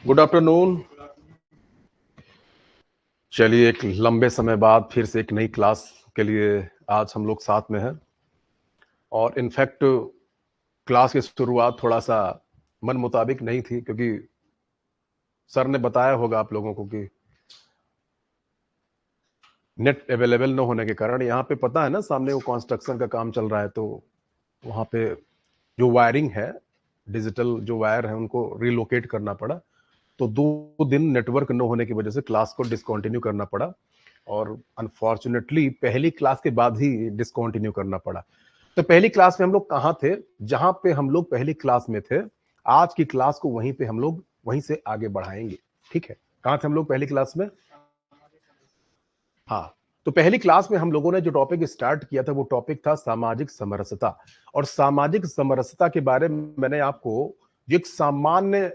Good afternoon. चलिए, एक लंबे समय बाद फिर से एक नई क्लास के लिए आज हम लोग साथ में हैं। और इनफैक्ट क्लास की शुरुआत थोड़ा सा मन मुताबिक नहीं थी, क्योंकि सर ने बताया होगा आप लोगों को कि नेट अवेलेबल न होने के कारण यहाँ पे पता है ना, सामने वो कंस्ट्रक्शन का काम चल रहा है, तो वहाँ पे जो वायरिंग है, डिजिटल जो वायर है, उनको रिलोकेट करना पड़ा। तो 2 दिन नेटवर्क न होने की वजह से क्लास को डिसकंटिन्यू करना पड़ा, और अनफॉर्चुनेटली पहली क्लास के बाद ही डिसकंटिन्यू करना पड़ा। तो पहली क्लास में हम लोग कहाँ थे? जहां पे हम लोग पहली क्लास में थे, आज की क्लास को वहीं पे हम लोग वहीं से आगे बढ़ाएंगे। ठीक है, कहाँ थे हम लोग पहली क्लास में? हाँ, तो पहली क्लास में हम लोगों ने जो टॉपिक स्टार्ट किया था वो टॉपिक था सामाजिक समरसता। और सामाजिक समरसता के बारे में मैंने आपको एक सामान्य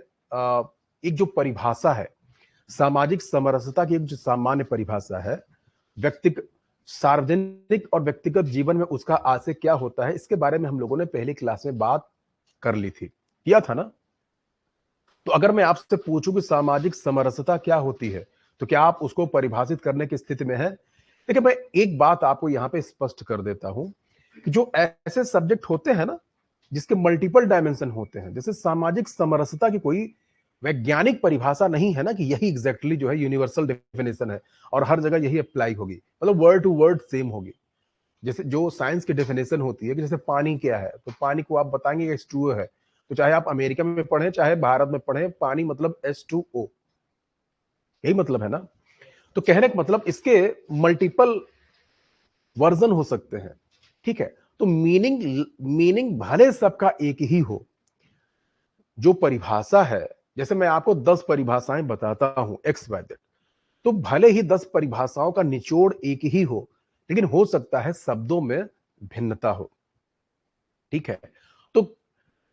एक जो परिभाषा है, सामाजिक समरसता की एक जो सामान्य परिभाषा है, व्यक्तिगत सार्वजनिक और व्यक्तिगत जीवन में उसका आज से क्या होता है, इसके बारे में हम लोगों ने पहली क्लास में बात कर ली थी, किया था ना। तो अगर मैं आपसे पूछूं कि सामाजिक समरसता क्या होती है, तो क्या आप उसको परिभाषित करने की स्थिति में है? देखिए, मैं एक बात आपको यहां पे स्पष्ट कर देता हूं कि जो ऐसे सब्जेक्ट होते हैं ना, जिसके मल्टीपल डायमेंशन होते हैं, जैसे सामाजिक समरसता की कोई वैज्ञानिक परिभाषा नहीं है ना कि यही एग्जैक्टली जो है यूनिवर्सल डेफिनेशन है और हर जगह यही अप्लाई होगी, मतलब वर्ड टू वर्ड सेम होगी। जैसे जो साइंस की डेफिनेशन होती है कि जैसे पानी क्या है, तो पानी को आप बताएंगे H2O है, तो चाहे आप अमेरिका में पढ़े चाहे भारत में पढ़े, पानी मतलब H2O, यही मतलब है ना। तो कहने का मतलब इसके मल्टीपल वर्जन हो सकते हैं। ठीक है, तो मीनिंग मीनिंग भले सबका एक ही हो, जो परिभाषा है, जैसे मैं आपको 10 परिभाषाएं बताता हूं एक्स वाई जेड, तो भले ही 10 परिभाषाओं का निचोड़ एक ही हो, लेकिन हो सकता है शब्दों में भिन्नता हो। ठीक है, तो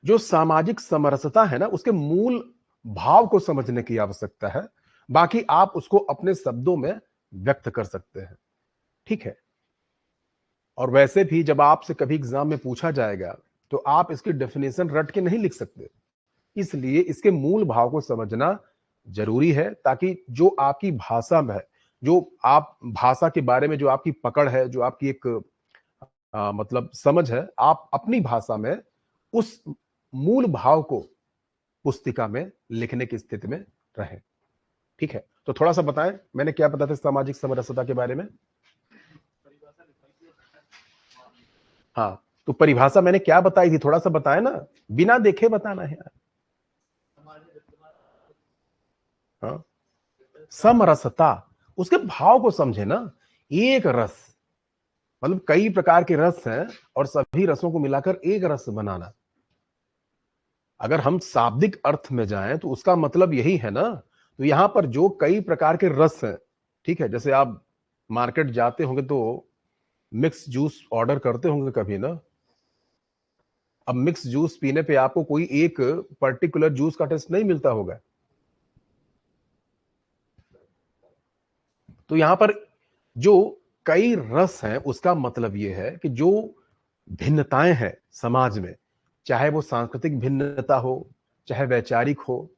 जो सामाजिक समरसता है ना, उसके मूल भाव को समझने की आवश्यकता है। बाकी आप उसको अपने शब्दों में व्यक्त कर सकते हैं। ठीक है, और वैसे भी जब आपसे कभी एग्जाम में पूछा जाएगा, तो आप इसकी डेफिनेशन रट के नहीं लिख सकते। इसलिए इसके मूल भाव को समझना जरूरी है, ताकि जो आपकी भाषा में है, जो आप भाषा के बारे में जो आपकी पकड़ है, जो आपकी एक मतलब समझ है, आप अपनी भाषा में उस मूल भाव को पुस्तिका में लिखने की स्थिति में रहे। ठीक है, तो थोड़ा सा बताएं, मैंने क्या बताया था सामाजिक समरसता के बारे में? हाँ, तो परिभाषा मैंने क्या बताई थी, थोड़ा सा बताए ना, बिना देखे बताना है यार। हाँ, समरसता, उसके भाव को समझे ना। एक रस, मतलब कई प्रकार के रस हैं, और सभी रसों को मिलाकर एक रस बनाना। अगर हम शाब्दिक अर्थ में जाएं तो उसका मतलब यही है ना। तो यहां पर जो कई प्रकार के रस हैं, ठीक है, जैसे आप मार्केट जाते होंगे तो मिक्स जूस ऑर्डर करते होंगे कभी ना। अब मिक्स जूस पीने पे आपको कोई एक पर्टिकुलर जूस का टेस्ट नहीं मिलता होगा। तो यहां पर जो कई रस हैं, उसका मतलब यह है कि जो भिन्नताएं हैं समाज में, चाहे वो सांस्कृतिक भिन्नता हो, चाहे वैचारिक हो,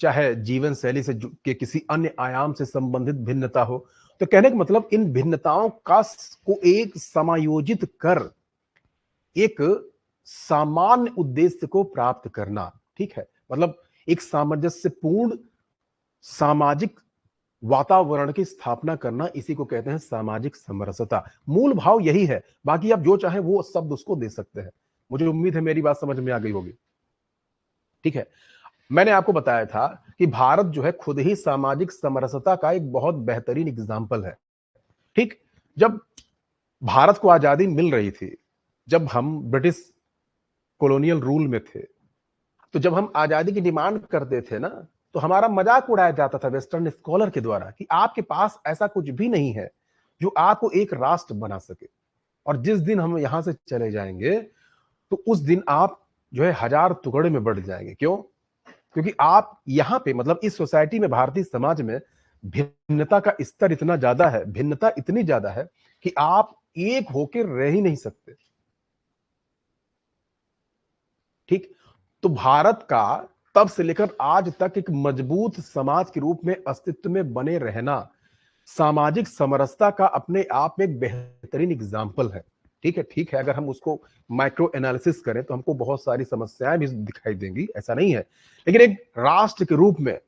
चाहे जीवन शैली से के किसी अन्य आयाम से संबंधित भिन्नता हो, तो कहने का मतलब इन भिन्नताओं का को एक समायोजित कर एक सामान्य उद्देश्य को प्राप्त करना। ठीक है, मतलब एक सामंजस्यपूर्ण सामाजिक वातावरण की स्थापना करना, इसी को कहते हैं सामाजिक समरसता। मूल भाव यही है, बाकी आप जो चाहे वो शब्द उसको दे सकते हैं। मुझे उम्मीद है मेरी बात समझ में आ गई होगी। ठीक है, मैंने आपको बताया था कि भारत जो है खुद ही सामाजिक समरसता का एक बहुत बेहतरीन एग्जाम्पल है। ठीक, जब भारत को आजादी मिल रही थी, जब हम ब्रिटिश कॉलोनियल रूल में थे, तो जब हम आजादी की डिमांड करते थे ना, तो हमारा मजाक उड़ाया जाता था वेस्टर्न स्कॉलर के द्वारा कि आपके पास ऐसा कुछ भी नहीं है जो आपको एक राष्ट्र बना सके, और जिस दिन हम यहां से चले जाएंगे, तो उस दिन आप जो है हजार टुकड़े में बढ़ जाएंगे। क्यों? क्योंकि आप यहां पे, मतलब इस सोसाइटी में, भारतीय समाज में भिन्नता का स्तर इतना ज्यादा है, भिन्नता इतनी ज्यादा है कि आप एक होकर रह ही नहीं सकते। ठीक, तो भारत का तब से लेकर आज तक एक मजबूत समाज के रूप में अस्तित्व में बने रहना सामाजिक समरसता का अपने आप में एक बेहतरीन एग्जाम्पल है। ठीक है, अगर हम उसको माइक्रो एनालिसिस करें तो हमको बहुत सारी समस्याएं भी दिखाई देंगी, ऐसा नहीं है। लेकिन एक राष्ट्र के रूप में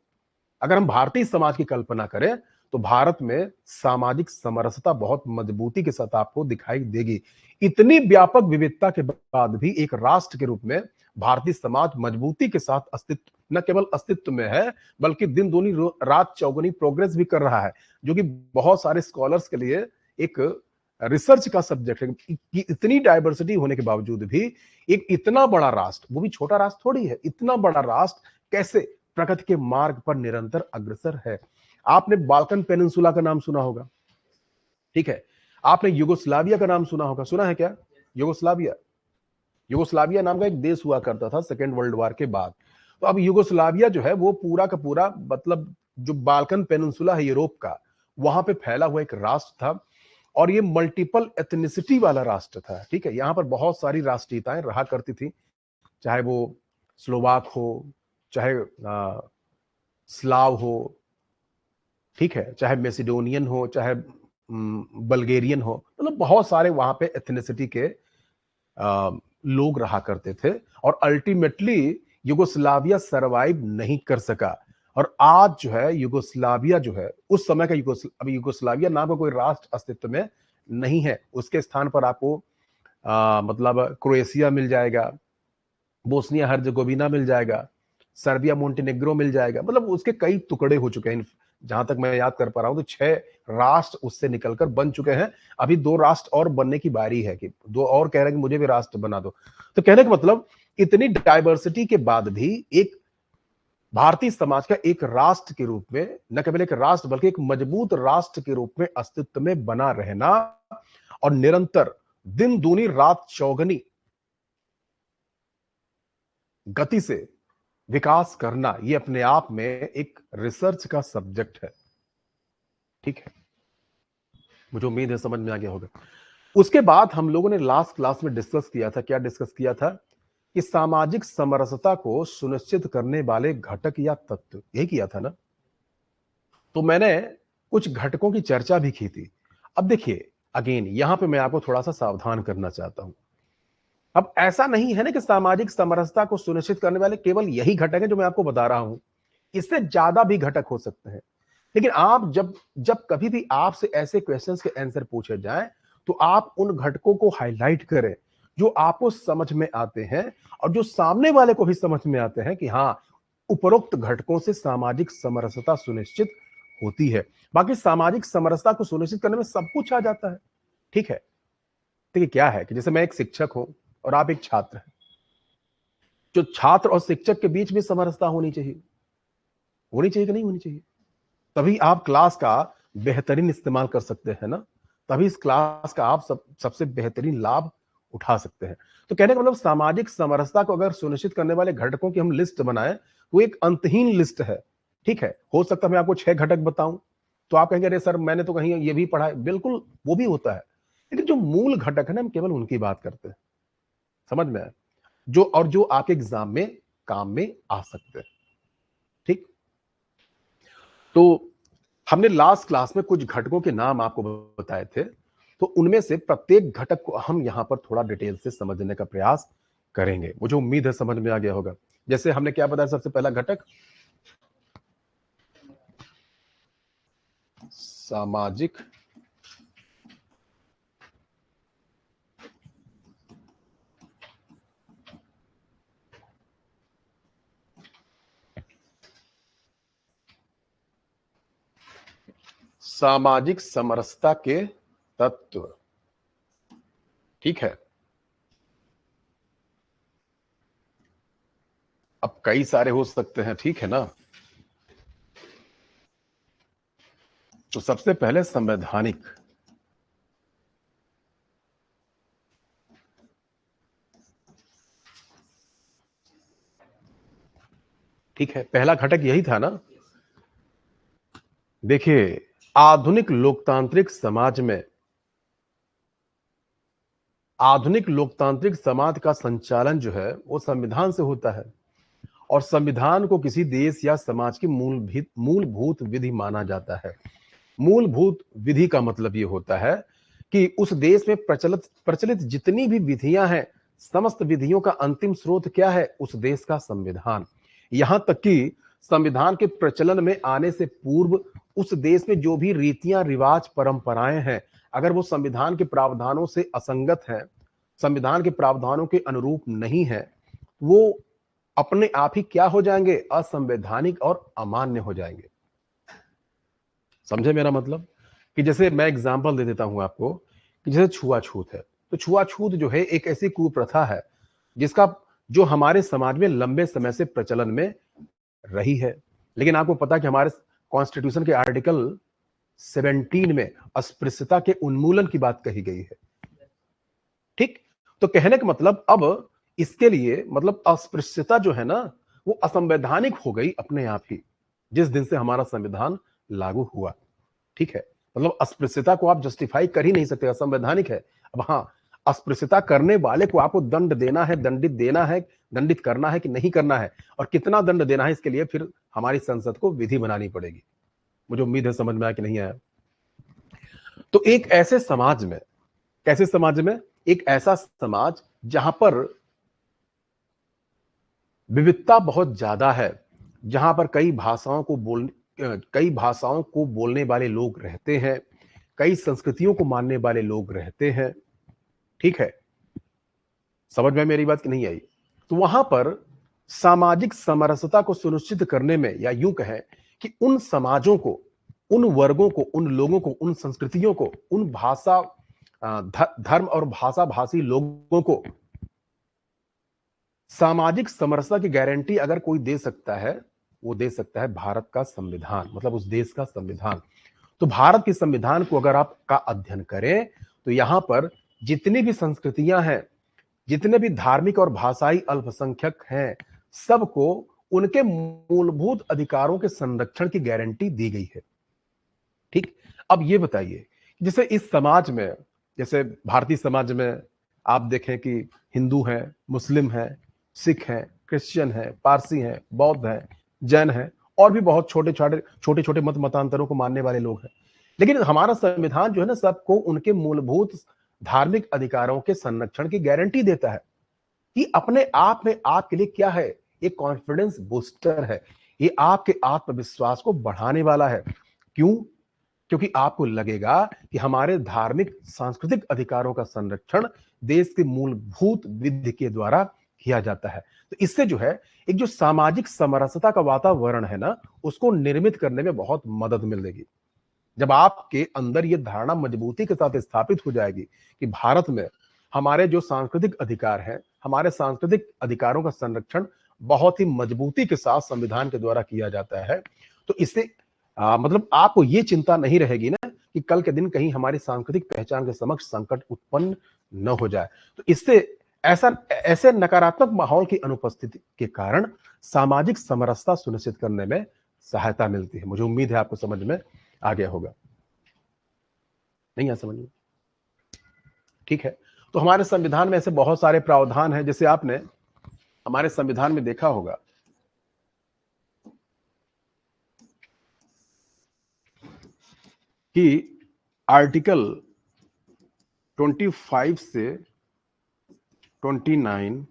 अगर हम भारतीय समाज की कल्पना करें तो भारत में सामाजिक समरसता बहुत मजबूती के साथ आपको दिखाई देगी। इतनी व्यापक विविधता के बाद भी एक राष्ट्र के रूप में भारतीय समाज मजबूती के साथ अस्तित्व, न केवल अस्तित्व में है बल्कि दिन दूनी रात चौगुनी प्रोग्रेस भी कर रहा है, जो कि बहुत सारे स्कॉलर्स के लिए एक रिसर्च का सब्जेक्ट है कि इतनी डाइवर्सिटी होने के बावजूद भी एक इतना बड़ा राष्ट्र, वो भी छोटा राष्ट्र थोड़ी है, इतना बड़ा राष्ट्र कैसे प्रगति के मार्ग पर निरंतर अग्रसर है। आपने बाल्कन पेनिनसुला का नाम सुना होगा, ठीक है। आपने यूगोस्लाविया का नाम सुना होगा, सुना है क्या? यूगोस्लाविया, यूगोस्लाविया नाम का एक देश हुआ करता था सेकेंड वर्ल्ड वॉर के बाद। तो अब यूगोस्लाविया जो है वो पूरा का पूरा मतलब जो बाल्कन पेनिनसुला है यूरोप का, वहां पे फैला हुआ एक राष्ट्र था और ये मल्टीपल एथनिसिटी वाला राष्ट्र था, ठीक है। यहाँ पर बहुत सारी राष्ट्रीयताएं रहा करती थी, चाहे वो स्लोवाक हो, चाहे स्लाव हो, ठीक है, चाहे मैसिडोनियन हो, चाहे बल्गेरियन हो, मतलब बहुत सारे वहां पे एथनिसिटी के लोग रहा करते थे और अल्टीमेटली युगोस्लाविया सरवाइव नहीं कर सका। और आज जो है युगोस्लाविया जो है उस समय का अभी युगोस्लाविया नाम का कोई राष्ट्र अस्तित्व में नहीं है। उसके स्थान पर आपको मतलब क्रोएशिया मिल जाएगा, बोस्निया हर्जेगोविना मिल जाएगा, सर्बिया मोंटेनेग्रो मिल जाएगा, मतलब उसके कई टुकड़े हो चुके हैं। जहां तक मैं याद कर पा रहा हूं तो 6 राष्ट्र उससे निकलकर बन चुके हैं। अभी 2 राष्ट्र और बनने की बारी है कि 2 और कह रहे हैं कि मुझे भी राष्ट्र बना दो। तो कहने का मतलब इतनी डाइवर्सिटी के बाद भी एक भारतीय समाज का एक राष्ट्र के रूप में, न केवल एक राष्ट्र बल्कि एक मजबूत राष्ट्र के रूप में अस्तित्व में बना रहना और निरंतर दिन दूनी रात चौगनी गति से विकास करना, यह अपने आप में एक रिसर्च का सब्जेक्ट है, ठीक है। मुझे उम्मीद है समझ में आ गया होगा। उसके बाद हम लोगों ने लास्ट क्लास में डिस्कस किया था, क्या डिस्कस किया था कि सामाजिक समरसता को सुनिश्चित करने वाले घटक या तत्व, यही किया था ना। तो मैंने कुछ घटकों की चर्चा भी की थी। अब देखिए अगेन यहां पे मैं आपको थोड़ा सा सावधान करना चाहता हूं। अब ऐसा नहीं है ना कि सामाजिक समरसता को सुनिश्चित करने वाले केवल यही घटक है जो मैं आपको बता रहा हूं, इससे ज्यादा भी घटक हो सकते हैं। लेकिन आप जब जब कभी भी आपसे ऐसे क्वेश्चंस के आंसर पूछे जाएं तो आप उन घटकों को हाईलाइट करें जो आपको समझ में आते हैं और जो सामने वाले को भी समझ में आते हैं कि हाँ, उपरोक्त घटकों से सामाजिक समरसता सुनिश्चित होती है। बाकी सामाजिक समरसता को सुनिश्चित करने में सब कुछ आ जाता है, ठीक है। देखिए क्या है कि जैसे मैं एक शिक्षक हूं और आप एक छात्र हैं, जो छात्र और शिक्षक के बीच में समरसता होनी चाहिए, होनी चाहिए कि नहीं होनी चाहिए? तभी आप क्लास का बेहतरीन इस्तेमाल कर सकते हैं ना, तभी इस क्लास का आप सबसे बेहतरीन लाभ उठा सकते हैं। तो कहने का मतलब सामाजिक समरसता को अगर सुनिश्चित करने वाले घटकों की हम लिस्ट बनाएं तो एक अंतहीन लिस्ट है, ठीक है। हो सकता है मैं आपको 6 घटक बताऊं तो आप कहेंगे अरे सर मैंने तो कहीं ये भी पढ़ा है, बिल्कुल वो भी होता है, लेकिन जो मूल घटक है ना हम केवल उनकी बात करते हैं, समझ में आया? जो आपके एग्जाम में काम में आ सकते हैं, ठीक। तो हमने लास्ट क्लास में कुछ घटकों के नाम आपको बताए थे, तो उनमें से प्रत्येक घटक को हम यहां पर थोड़ा डिटेल से समझने का प्रयास करेंगे। मुझे उम्मीद है समझ में आ गया होगा। जैसे हमने क्या बताया, सबसे पहला घटक सामाजिक सामाजिक समरसता के तत्व, ठीक है। अब कई सारे हो सकते हैं, ठीक है ना। तो सबसे पहले संवैधानिक, ठीक है, पहला घटक यही था ना। देखिए आधुनिक लोकतांत्रिक समाज में, आधुनिक लोकतांत्रिक समाज का संचालन जो है वो संविधान से होता है और संविधान को किसी देश या समाज की मूलभूत विधि माना जाता है। मूलभूत विधि का मतलब ये होता है कि उस देश में प्रचलित प्रचलित जितनी भी विधियां हैं, समस्त विधियों का अंतिम स्रोत क्या है? उस देश का संविधान। यहां तक कि संविधान के प्रचलन में आने से पूर्व उस देश में जो भी रीतियां, रिवाज, परंपराएं हैं, अगर वो संविधान के प्रावधानों से असंगत है, संविधान के प्रावधानों के अनुरूप नहीं है, वो अपने आप ही क्या हो जाएंगे? असंवैधानिक और अमान्य हो जाएंगे। समझे मेरा मतलब? कि जैसे मैं एग्जांपल दे देता हूं आपको कि जैसे छुआछूत है, तो छुआछूत जो है एक ऐसी कुप्रथा है जिसका जो हमारे समाज में लंबे समय से प्रचलन में रही है। लेकिन आपको पता है कि हमारे कॉन्स्टिट्यूशन के आर्टिकल 17 में अस्पृश्यता के उन्मूलन की बात कही गई है। ठीक, तो कहने का मतलब अब इसके लिए मतलब अस्पृश्यता जो है ना, वो असंवैधानिक हो गई अपने आप ही जिस दिन से हमारा संविधान लागू हुआ। ठीक है, मतलब अस्पृश्यता को आप जस्टिफाई कर ही नहीं सकते, असंवैधानिक है। अब हाँ, अस्पृश्यता करने वाले को आपको दंड देना है, दंडित देना है, दंडित करना है कि नहीं करना है, और कितना दंड देना है, इसके लिए फिर हमारी संसद को विधि बनानी पड़ेगी। मुझे उम्मीद है समझ में आया कि नहीं आया। तो एक ऐसे समाज में, कैसे समाज में? एक ऐसा समाज जहां पर विविधता बहुत ज्यादा है, जहां पर कई भाषाओं को बोलने वाले लोग रहते हैं, कई संस्कृतियों को मानने वाले लोग रहते हैं। ठीक है, समझ में मेरी बात की नहीं आई? तो वहां पर सामाजिक समरसता को सुनिश्चित करने में, या यूं कहें कि उन समाजों को, उन वर्गों को, उन लोगों को, उन संस्कृतियों को, उन धर्म और भाषा भाषी लोगों को सामाजिक समरसता की गारंटी अगर कोई दे सकता है, वो दे सकता है भारत का संविधान, मतलब उस देश का संविधान। तो भारत के संविधान को अगर आप का अध्ययन करें तो यहां पर जितनी भी संस्कृतियां हैं, जितने भी धार्मिक और भाषाई अल्पसंख्यक हैं, सबको उनके मूलभूत अधिकारों के संरक्षण की गारंटी दी गई है। ठीक, अब ये बताइए, जैसे इस समाज में, जैसे भारतीय समाज में आप देखें कि हिंदू हैं, मुस्लिम हैं, सिख हैं, क्रिश्चियन हैं, पारसी हैं, बौद्ध हैं, जैन हैं, और भी बहुत छोटे छोटे मत मतांतरों को मानने वाले लोग हैं। लेकिन हमारा संविधान जो है ना, सबको उनके मूलभूत धार्मिक अधिकारों के संरक्षण की गारंटी देता है। कि अपने आप में आपके लिए क्या है? एक कॉन्फिडेंस बूस्टर है, ये आपके आत्मविश्वास को बढ़ाने वाला है। क्यों? क्योंकि आपको लगेगा कि हमारे धार्मिक सांस्कृतिक अधिकारों का संरक्षण देश की मूलभूत विधि के द्वारा किया जाता है। तो इससे जो है, एक जो सामाजिक समरसता का वातावरण है ना, उसको निर्मित करने में बहुत मदद मिलेगी। जब आपके अंदर ये धारणा मजबूती के साथ स्थापित हो जाएगी कि भारत में हमारे जो सांस्कृतिक अधिकार हैं, हमारे सांस्कृतिक अधिकारों का संरक्षण बहुत ही मजबूती के साथ संविधान के द्वारा किया जाता है, तो इससे मतलब आपको ये चिंता नहीं रहेगी ना कि कल के दिन कहीं हमारी सांस्कृतिक पहचान के समक्ष संकट उत्पन्न न हो जाए। तो इससे ऐसे नकारात्मक माहौल की अनुपस्थिति के कारण सामाजिक समरसता सुनिश्चित करने में सहायता मिलती है। मुझे उम्मीद है आपको समझ में आ गया होगा। नहीं आ समझ में? ठीक है, तो हमारे संविधान में ऐसे बहुत सारे प्रावधान हैं। जैसे आपने हमारे संविधान में देखा होगा कि आर्टिकल 25 से 29,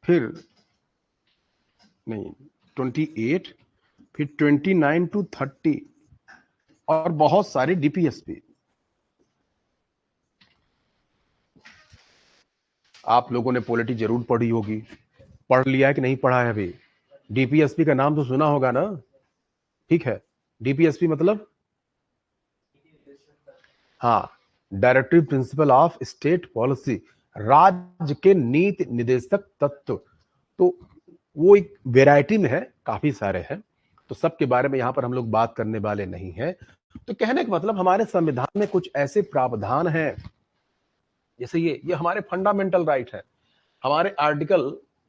फिर नहीं 28, फिर 29 to 30 और बहुत सारे डीपीएसपी। आप लोगों ने पॉलिटी जरूर पढ़ी होगी, पढ़ लिया है कि नहीं पढ़ा है अभी? डीपीएसपी का नाम तो सुना होगा ना? ठीक है, डीपीएसपी मतलब, हाँ, directive principle of state policy, राज्य के नीति निर्देशक तत्व। तो वो एक वैरायटी में है, काफी सारे हैं, तो सबके बारे में यहां पर हम लोग बात करने वाले नहीं हैं। तो कहने का मतलब हमारे संविधान में कुछ ऐसे प्रावधान हैं, जैसे ये हमारे फंडामेंटल राइट है।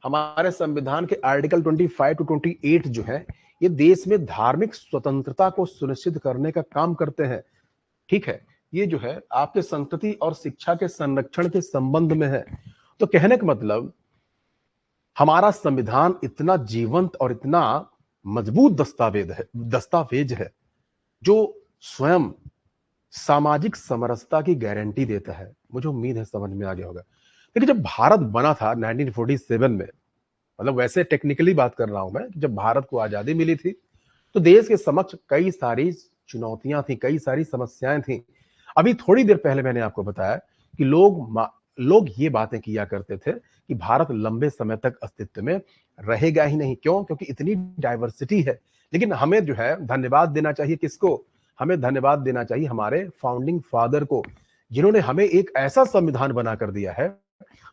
हमारे संविधान के आर्टिकल 25 to 28 जो है, ये देश में धार्मिक स्वतंत्रता को सुनिश्चित करने का काम करते हैं। ठीक है, ये जो है आपके संस्कृति और शिक्षा के संरक्षण के संबंध में है। तो कहने का मतलब हमारा संविधान इतना जीवंत और इतना मजबूत दस्तावेज है जो स्वयं सामाजिक समरसता की गारंटी देता है। मुझे उम्मीद है समझ में आ गया होगा। देखिए, जब भारत बना था 1947 में, मतलब वैसे टेक्निकली बात कर रहा हूं मैं, कि जब भारत को आजादी मिली थी तो देश के समक्ष कई सारी चुनौतियां थी, कई सारी समस्याएं थी। अभी थोड़ी देर पहले मैंने आपको बताया कि लोग ये बातें किया करते थे कि भारत लंबे समय तक अस्तित्व में रहेगा ही नहीं। क्यों? क्योंकि इतनी डाइवर्सिटी है। लेकिन हमें जो है धन्यवाद देना चाहिए किसको? हमें धन्यवाद देना चाहिए हमारे फाउंडिंग फादर को, जिन्होंने हमें एक ऐसा संविधान बना कर दिया है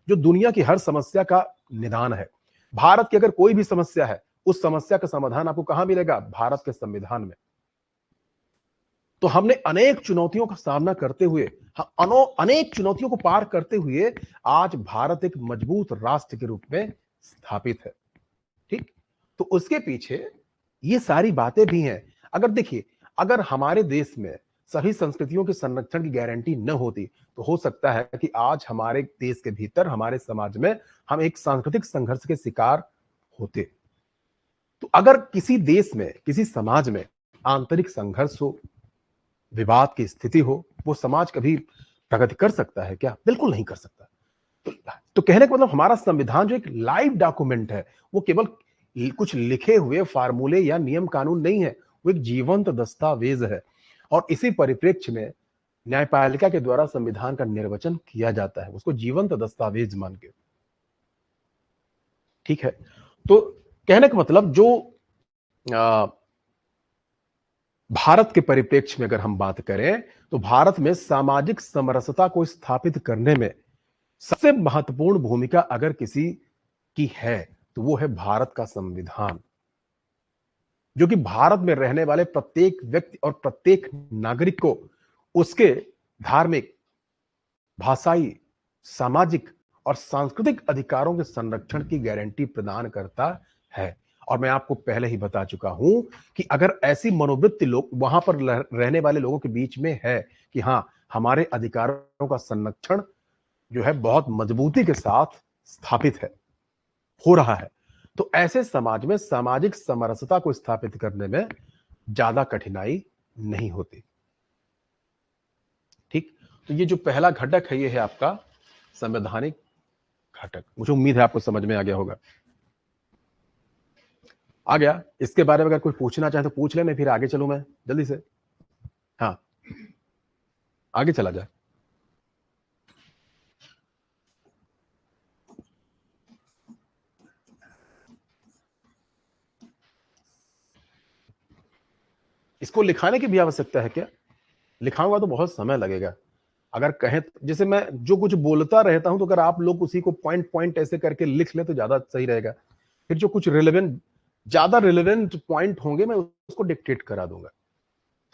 जो दुनिया की हर समस्या का निदान है। भारत की अगर कोई भी समस्या है, उस समस्या का समाधान आपको कहां मिलेगा? भारत के संविधान में। तो हमने अनेक चुनौतियों का सामना करते हुए, अनेक चुनौतियों को पार करते हुए आज भारत एक मजबूत राष्ट्र के रूप में स्थापित है। ठीक? तो उसके पीछे ये सारी बातें भी हैं। अगर देखिए, अगर हमारे देश में सभी संस्कृतियों के संरक्षण की गारंटी न होती तो हो सकता है कि आज हमारे देश के भीतर, हमारे समाज में हम एक सांस्कृतिक संघर्ष के शिकार होते। तो अगर किसी देश में, किसी समाज में आंतरिक संघर्ष हो, विवाद की स्थिति हो, वो समाज कभी प्रगति कर सकता है क्या? बिल्कुल नहीं कर सकता। तो कहने का मतलब हमारा संविधान जो एक लाइव डॉक्यूमेंट है, वो केवल कुछ लिखे हुए फार्मूले या नियम कानून नहीं है, वो एक जीवंत दस्तावेज है। और इसी परिप्रेक्ष्य में न्यायपालिका के द्वारा संविधान का निर्वचन किया जाता है, उसको जीवंत दस्तावेज मान के। ठीक है? तो कहने का मतलब जो आ, भारत के परिप्रेक्ष्य में अगर हम बात करें तो भारत में सामाजिक समरसता को स्थापित करने में सबसे महत्वपूर्ण भूमिका अगर किसी की है तो वो है भारत का संविधान, जो कि भारत में रहने वाले प्रत्येक व्यक्ति और प्रत्येक नागरिक को उसके धार्मिक, भाषाई, सामाजिक और सांस्कृतिक अधिकारों के संरक्षण की गारंटी प्रदान करता है। और मैं आपको पहले ही बता चुका हूं कि अगर ऐसी मनोवृत्ति लोग वहां पर रहने वाले लोगों के बीच में है कि हां, हमारे अधिकारों का संरक्षण जो है बहुत मजबूती के साथ स्थापित है, हो रहा है, तो ऐसे समाज में सामाजिक समरसता को स्थापित करने में ज्यादा कठिनाई नहीं होती। ठीक? तो ये जो पहला घटक है, ये है आपका संवैधानिक घटक। मुझे उम्मीद है आपको समझ में आ गया होगा। आ गया? इसके बारे में अगर कोई पूछना चाहे तो पूछ ले, मैं फिर आगे चलूं, मैं जल्दी से। हाँ, आगे चला जाए। इसको लिखाने की भी आवश्यकता है क्या? लिखाऊंगा तो बहुत समय लगेगा। अगर कहें जैसे मैं जो कुछ बोलता रहता हूं, तो अगर आप लोग उसी को पॉइंट पॉइंट ऐसे करके लिख ले तो ज्यादा सही रहेगा। फिर जो कुछ ज्यादा रिलेवेंट पॉइंट होंगे मैं उसको डिक्टेट करा दूंगा।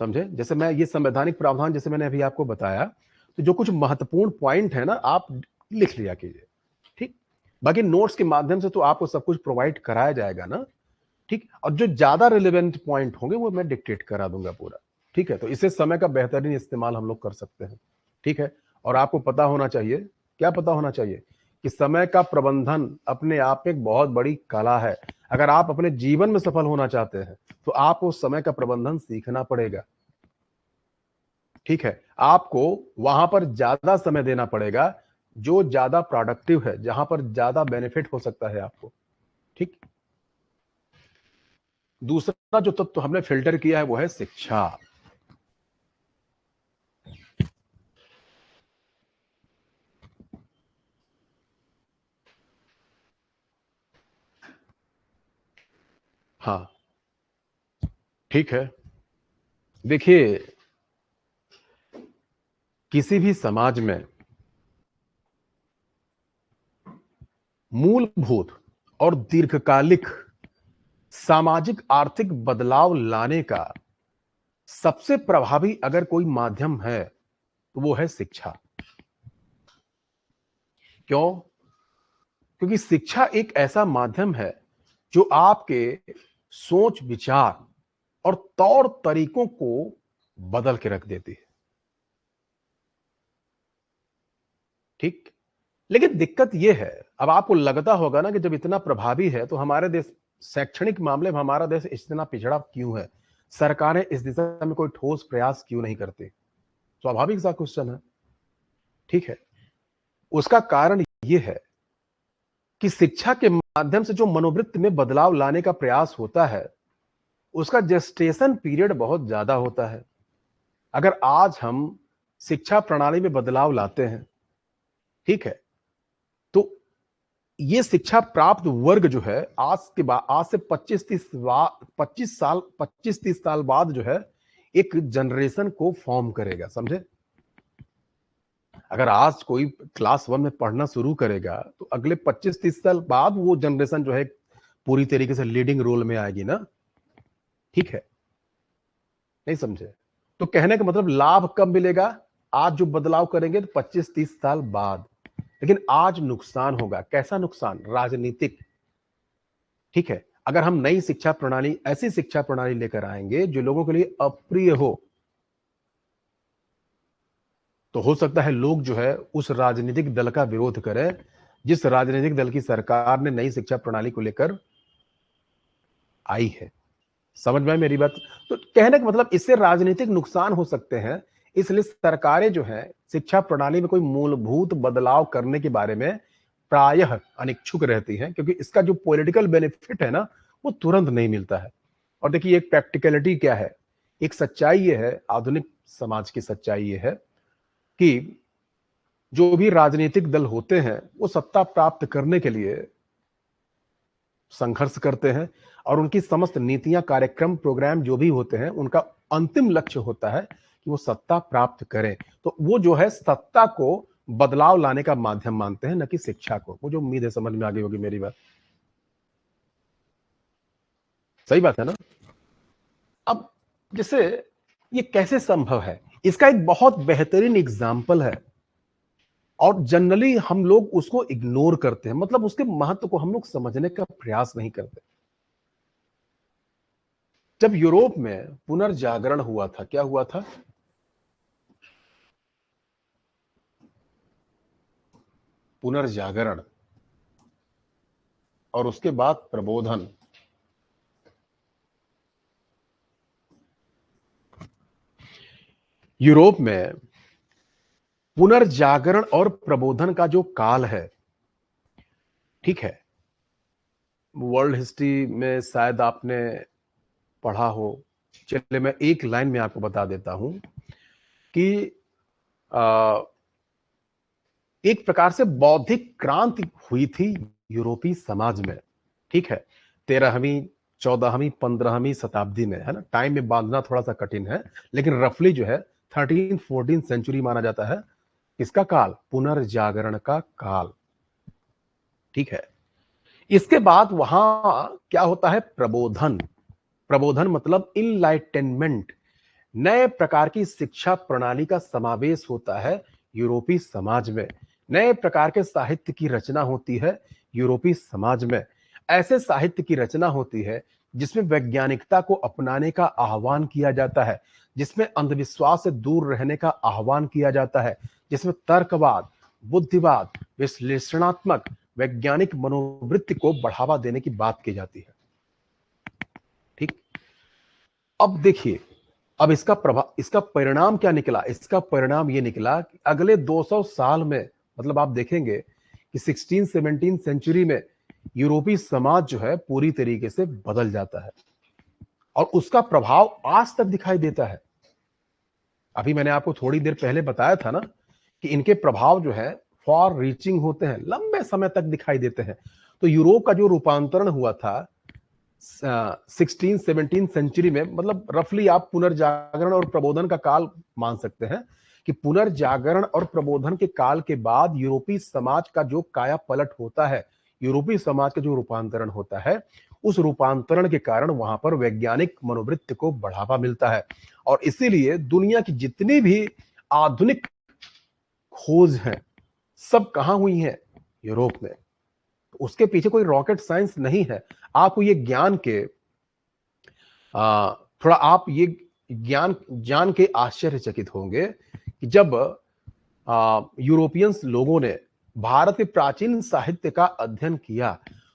समझे? जैसे मैं ये संवैधानिक प्रावधान जैसे मैंने अभी आपको बताया, तो जो कुछ महत्वपूर्ण पॉइंट है ना, आप लिख लिया कीजिए। ठीक? बाकी नोट्स के माध्यम से तो आपको सब कुछ प्रोवाइड कराया जाएगा ना। ठीक? और जो ज्यादा रिलेवेंट पॉइंट होंगे वो मैं डिक्टेट करा दूंगा पूरा। ठीक है? तो इससे समय का बेहतरीन इस्तेमाल हम लोग कर सकते हैं। ठीक है? और आपको पता होना चाहिए, क्या पता होना चाहिए, कि समय का प्रबंधन अपने आप में एक बहुत बड़ी कला है। अगर आप अपने जीवन में सफल होना चाहते हैं तो आपको समय का प्रबंधन सीखना पड़ेगा। ठीक है? आपको वहां पर ज्यादा समय देना पड़ेगा जो ज्यादा प्रोडक्टिव है, जहां पर ज्यादा बेनिफिट हो सकता है आपको। ठीक? दूसरा जो तत्व हमने फिल्टर किया है वो है शिक्षा। हाँ, ठीक है। देखिए, किसी भी समाज में मूलभूत और दीर्घकालिक सामाजिक आर्थिक बदलाव लाने का सबसे प्रभावी अगर कोई माध्यम है तो वो है शिक्षा। क्यों? क्योंकि शिक्षा एक ऐसा माध्यम है जो आपके सोच विचार और तौर तरीकों को बदल के रख देती है। ठीक? लेकिन दिक्कत ये है, अब आपको लगता होगा ना कि जब इतना प्रभावी है तो हमारे देश शैक्षणिक मामले में हमारा देश इतना पिछड़ा क्यों है? सरकारें इस दिशा में कोई ठोस प्रयास क्यों नहीं करती? स्वाभाविक सा क्वेश्चन है, ठीक है? उसका कारण ये है कि शिक्षा के माध्यम से जो मनोवृत्ति में बदलाव लाने का प्रयास होता है, उसका जेस्टेशन पीरियड बहुत ज्यादा होता है। अगर आज हम शिक्षा प्रणाली में बदलाव लाते हैं, ठीक है, तो ये शिक्षा प्राप्त वर्ग जो है आज से 25-30 साल बाद जो है एक जनरेशन को फॉर्म करेगा, समझे? अगर आज कोई क्लास 1 में पढ़ना शुरू करेगा तो अगले 25-30 साल बाद वो जनरेशन जो है पूरी तरीके से लीडिंग रोल में आएगी ना, ठीक है? नहीं समझे? तो कहने का मतलब लाभ कब मिलेगा? आज जो बदलाव करेंगे तो 25-30 साल बाद। लेकिन आज नुकसान होगा। कैसा नुकसान? राजनीतिक, ठीक है? अगर हम नई शिक्षा प्रणाली, ऐसी शिक्षा प्रणाली लेकर आएंगे जो लोगों के लिए अप्रिय हो, तो हो सकता है लोग जो है उस राजनीतिक दल का विरोध करें जिस राजनीतिक दल की सरकार ने नई शिक्षा प्रणाली को लेकर आई है। समझ में आई मेरी बात? तो कहने का मतलब इससे राजनीतिक नुकसान हो सकते हैं, इसलिए सरकारें जो है शिक्षा प्रणाली में कोई मूलभूत बदलाव करने के बारे में प्रायः अनिच्छुक रहती हैं, क्योंकि इसका जो पॉलिटिकल बेनिफिट है ना, वो तुरंत नहीं मिलता है। और देखिए एक प्रैक्टिकलिटी क्या है, एक सच्चाई ये है, आधुनिक समाज की सच्चाई ये है कि जो भी राजनीतिक दल होते हैं वो सत्ता प्राप्त करने के लिए संघर्ष करते हैं और उनकी समस्त नीतियां, कार्यक्रम, प्रोग्राम जो भी होते हैं उनका अंतिम लक्ष्य होता है कि वो सत्ता प्राप्त करें। तो वो जो है सत्ता को बदलाव लाने का माध्यम मानते हैं, न कि शिक्षा को। मुझे उम्मीद है समझ में आ गई होगी मेरी बात। सही बात है ना? अब जैसे ये कैसे संभव है, इसका एक बहुत बेहतरीन एग्जाम्पल है और जनरली हम लोग उसको इग्नोर करते हैं, मतलब उसके महत्व को हम लोग समझने का प्रयास नहीं करते। जब यूरोप में पुनर्जागरण हुआ था, क्या हुआ था? पुनर्जागरण और उसके बाद प्रबोधन। यूरोप में पुनर्जागरण और प्रबोधन का जो काल है, ठीक है, वर्ल्ड हिस्ट्री में शायद आपने पढ़ा हो। चलिए मैं एक लाइन में आपको बता देता हूं कि एक प्रकार से बौद्धिक क्रांति हुई थी यूरोपीय समाज में, ठीक है, 13वीं 14वीं 15वीं शताब्दी में, है ना? टाइम में बांधना थोड़ा सा कठिन है, लेकिन रफली जो है 13-14 सेंचुरी माना जाता है। किसका काल? पुनर्जागरण का काल, ठीक है। इसके बाद वहां क्या होता है? प्रबोधन। प्रबोधन मतलब इनलाइटेनमेंट, नए प्रकार की शिक्षा प्रणाली का समावेश होता है यूरोपीय समाज में। नए प्रकार के साहित्य की रचना होती है यूरोपीय समाज में। ऐसे साहित्य की रचना होती है जिसमें वैज्ञानिकता को अपनाने का आह्वान किया जाता है, जिसमें अंधविश्वास से दूर रहने का आह्वान किया जाता है, जिसमें तर्कवाद, बुद्धिवाद, विश्लेषणात्मक वैज्ञानिक मनोवृत्ति को बढ़ावा देने की बात की जाती है, ठीक। अब देखिए, अब इसका परिणाम क्या निकला? इसका परिणाम ये निकला कि अगले 200 साल में, मतलब आप देखेंगे कि 16-17 सेंचुरी में यूरोपीय समाज जो है पूरी तरीके से बदल जाता है और उसका प्रभाव आज तक दिखाई देता है। अभी मैंने आपको थोड़ी देर पहले बताया था ना कि इनके प्रभाव जो है फॉर रीचिंग होते हैं, लंबे समय तक दिखाई देते हैं। तो यूरोप का जो रूपांतरण हुआ था 16-17 सेंचुरी में, मतलब रफली आप पुनर्जागरण और प्रबोधन का काल मान सकते हैं कि पुनर्जागरण और प्रबोधन के काल के बाद यूरोपीय समाज का जो काया पलट होता है, यूरोपीय समाज का जो रूपांतरण होता है, उस रूपांतरण के कारण वहां पर वैज्ञानिक मनोवृत्ति को बढ़ावा मिलता है और इसीलिए दुनिया की जितनी भी आधुनिक खोज हैं सब कहां हुई हैं? यूरोप में। उसके पीछे कोई रॉकेट साइंस नहीं है। आपको ये ज्ञान के थोड़ा आप ये ज्ञान जान के आश्चर्यचकित होंगे कि जब यूरोपियंस लोगों ने भारत के प्राचीन साहित्य का अध्ययन किया,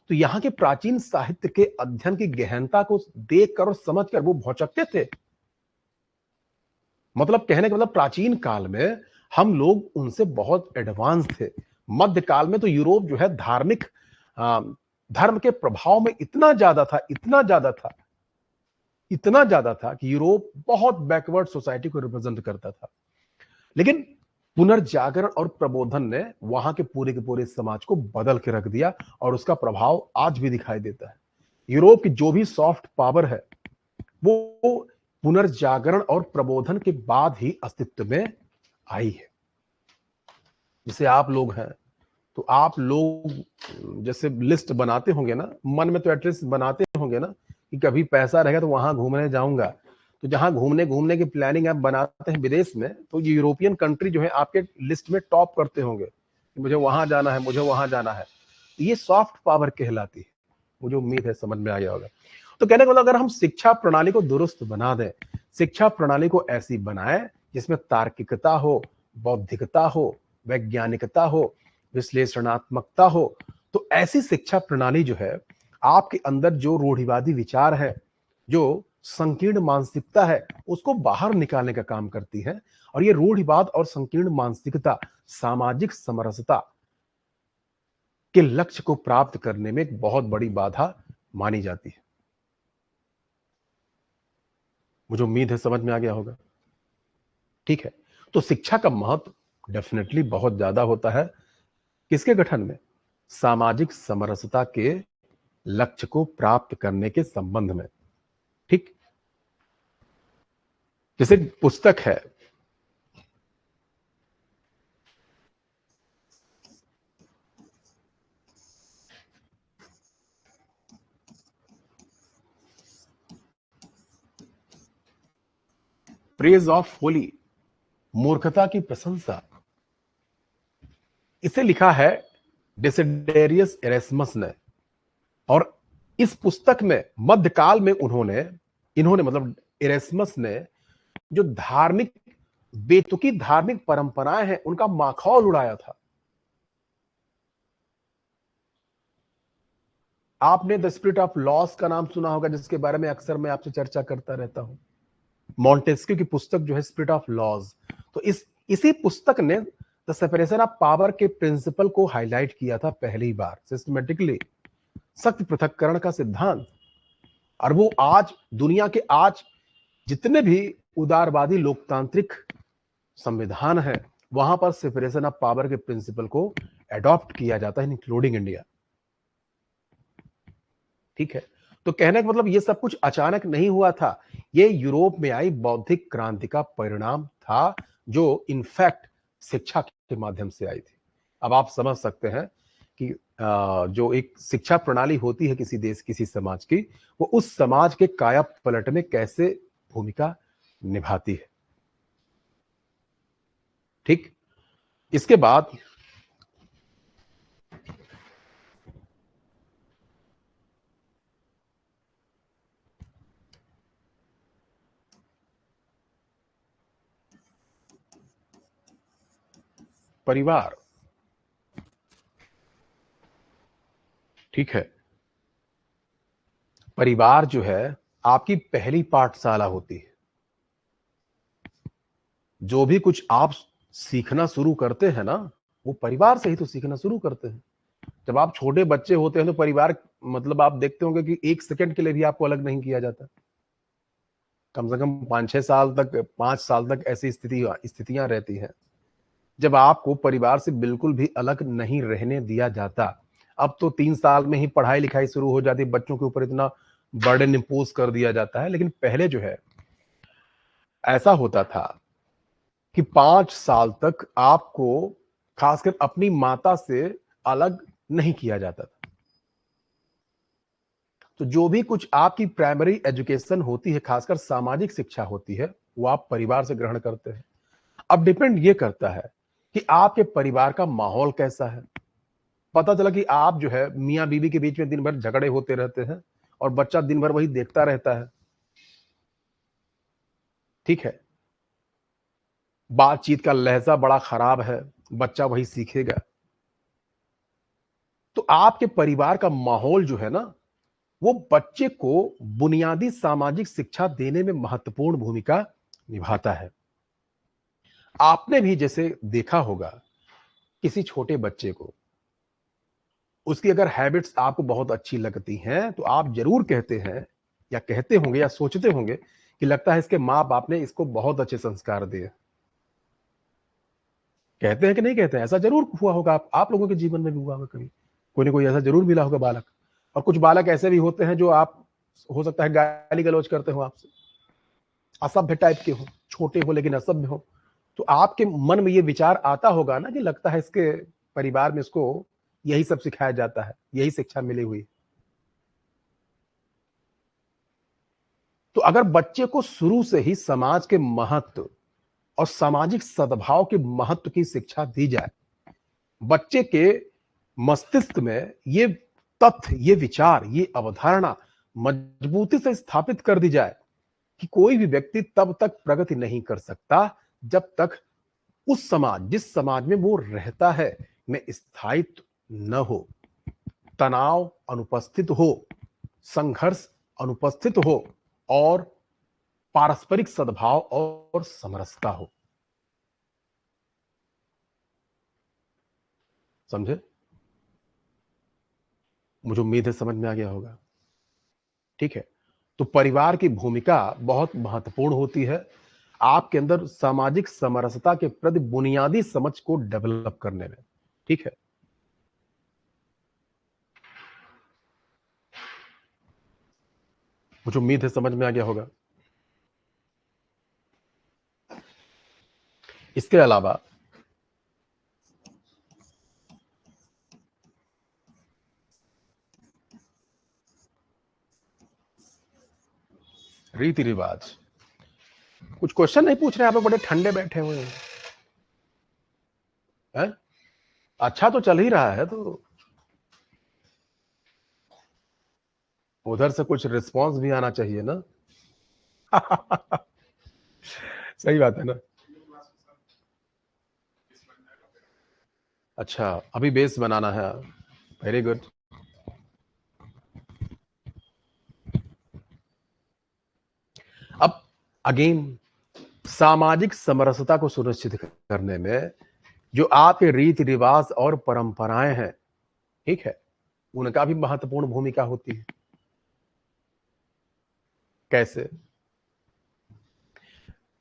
तो यहाँ के प्राचीन साहित्य के अध्ययन की गहनता को देखकर और समझकर वो भौचक्के थे। मतलब कहने का मतलब प्राचीन काल में हम लोग उनसे बहुत एडवांस थे। मध्यकाल में तो यूरोप जो है धार्मिक धर्म के प्रभाव में इतना ज्यादा था कि यूरोप बहुत बैकवर्ड सोसाइटी को रिप्रेजेंट करता था। लेकिन पुनर्जागरण और प्रबोधन ने वहां के पूरे समाज को बदल के रख दिया और उसका प्रभाव आज भी दिखाई देता है। यूरोप की जो भी सॉफ्ट पावर है वो पुनर्जागरण और प्रबोधन के बाद ही अस्तित्व में आई है। जैसे आप लोग हैं, तो आप लोग जैसे लिस्ट बनाते होंगे ना, मन में तो एटलीस्ट बनाते होंगे ना कि कभी पैसा रहेगा तो वहां घूमने जाऊंगा। तो जहां घूमने घूमने की प्लानिंग आप बनाते हैं विदेश में, तो ये यूरोपियन कंट्री जो है आपके लिस्ट में टॉप करते होंगे कि मुझे वहां जाना है, मुझे वहां जाना है। ये सॉफ्ट पावर कहलाती है। मुझे उम्मीद है समझ में आ गया होगा। तो कहने को मतलब अगर हम शिक्षा प्रणाली को दुरुस्त बना दें, शिक्षा प्रणाली को ऐसी बनाए जिसमें तार्किकता हो, बौद्धिकता हो, वैज्ञानिकता हो, विश्लेषणात्मकता हो, तो ऐसी शिक्षा प्रणाली जो है आपके अंदर जो रूढ़िवादी विचार है, जो संकीर्ण मानसिकता है, उसको बाहर निकालने का काम करती है। और ये रूढ़िवाद और संकीर्ण मानसिकता सामाजिक समरसता के लक्ष्य को प्राप्त करने में एक बहुत बड़ी बाधा मानी जाती है। मुझे उम्मीद है समझ में आ गया होगा। ठीक है, तो शिक्षा का महत्व डेफिनेटली बहुत ज्यादा होता है। किसके गठन में? सामाजिक समरसता के लक्ष्य को प्राप्त करने के संबंध में। ठीक, जैसे पुस्तक है, प्रेज ऑफ होली, मूर्खता की प्रशंसा, इसे लिखा है डेसिडेरियस एरेस्मस ने। और इस पुस्तक में मध्यकाल में इन्होंने मतलब एरेस्मस ने जो धार्मिक बेतुकी धार्मिक परंपराएं हैं उनका माखौल उड़ाया था। आपने द स्पिरिट ऑफ लॉस का नाम सुना होगा, जिसके बारे में अक्सर मैं आपसे चर्चा करता रहता हूं। मॉन्टेस्क्यू की पुस्तक जो है स्पिरिट ऑफ लॉज, तो इसी पुस्तक ने द सेपरेशन ऑफ पावर के प्रिंसिपल को हाईलाइट किया था पहली बार सिस्टमेटिकली, शक्ति पृथक्करण का सिद्धांत। और वो आज दुनिया के जितने भी उदारवादी लोकतांत्रिक संविधान है वहां पर सेपरेशन ऑफ पावर के प्रिंसिपल को एडॉप्ट किया जाता है, इंक्लूडिंग इंडिया। ठीक है, तो कहने का मतलब ये सब कुछ अचानक नहीं हुआ था। ये यूरोप में आई बौद्धिक क्रांति का परिणाम था, जो इनफैक्ट शिक्षा के माध्यम से आई थी। अब आप समझ सकते हैं कि जो एक शिक्षा प्रणाली होती है किसी देश किसी समाज की, वो उस समाज के काया पलट में कैसे भूमिका निभाती है। ठीक, इसके बाद परिवार। ठीक है, परिवार जो है आपकी पहली पाठशाला होती है। जो भी कुछ आप सीखना शुरू करते हैं ना, वो परिवार से ही तो सीखना शुरू करते हैं। जब आप छोटे बच्चे होते हैं तो परिवार मतलब आप देखते होंगे कि 1 सेकंड के लिए भी आपको अलग नहीं किया जाता। कम से कम 5 साल तक ऐसी स्थितियां रहती हैं जब आपको परिवार से बिल्कुल भी अलग नहीं रहने दिया जाता। अब तो 3 साल में ही पढ़ाई लिखाई शुरू हो जाती है, बच्चों के ऊपर इतना बर्डन इम्पोज कर दिया जाता है। लेकिन पहले जो है ऐसा होता था कि 5 साल तक आपको खासकर अपनी माता से अलग नहीं किया जाता था। तो जो भी कुछ आपकी प्राइमरी एजुकेशन होती है, खासकर सामाजिक शिक्षा होती है, वो आप परिवार से ग्रहण करते हैं। अब डिपेंड ये करता है कि आपके परिवार का माहौल कैसा है। पता चला कि आप जो है मियाँ बीवी के बीच में दिन भर झगड़े होते रहते हैं और बच्चा दिन भर वही देखता रहता है। ठीक है, बातचीत का लहजा बड़ा खराब है, बच्चा वही सीखेगा। तो आपके परिवार का माहौल जो है ना, वो बच्चे को बुनियादी सामाजिक शिक्षा देने में महत्वपूर्ण भूमिका निभाता है। आपने भी जैसे देखा होगा किसी छोटे बच्चे को, उसकी अगर हैबिट्स आपको बहुत अच्छी लगती हैं तो आप जरूर कहते हैं या कहते होंगे या सोचते होंगे कि लगता है इसके माँ बाप ने इसको बहुत अच्छे संस्कार दिए। कहते हैं कि नहीं कहते हैं? ऐसा जरूर हुआ होगा, आप लोगों के जीवन में भी हुआ होगा कभी, कोई ना कोई ऐसा जरूर मिला होगा बालक। और कुछ बालक ऐसे भी होते हैं जो आप, हो सकता है गाली गलौज करते हो आपसे, असभ्य टाइप के हो, छोटे हो लेकिन असभ्य हो। तो आपके मन में ये विचार आता होगा ना कि लगता है इसके परिवार में इसको यही सब सिखाया जाता है, यही शिक्षा मिली हुई। तो अगर बच्चे को शुरू से ही समाज के महत्व और सामाजिक सद्भाव के महत्व की शिक्षा दी जाए, बच्चे के मस्तिष्क में ये तथ्य, ये विचार, ये अवधारणा मजबूती से स्थापित कर दी जाए कि कोई भी व्यक्ति तब तक प्रगति नहीं कर सकता जब तक उस समाज, जिस समाज में वो रहता है, में स्थायित्व न हो, तनाव अनुपस्थित हो, संघर्ष अनुपस्थित हो और पारस्परिक सद्भाव और समरसता हो। समझे? मुझे उम्मीद है समझ में आ गया होगा। ठीक है, तो परिवार की भूमिका बहुत महत्वपूर्ण होती है आपके अंदर सामाजिक समरसता के प्रति बुनियादी समझ को डेवलप करने में। ठीक है, मुझे उम्मीद है समझ में आ गया होगा। इसके अलावा रीति रिवाज, कुछ क्वेश्चन नहीं पूछ रहे, आप बड़े ठंडे बैठे हुए हैं। अच्छा तो चल ही रहा है, तो उधर से कुछ रिस्पांस भी आना चाहिए ना। सही बात है ना। अच्छा, अभी बेस बनाना है, वेरी गुड। अब अगेन, सामाजिक समरसता को सुनिश्चित करने में जो आपके रीति रिवाज और परंपराएं हैं, ठीक है, उनका भी महत्वपूर्ण भूमिका होती है। कैसे?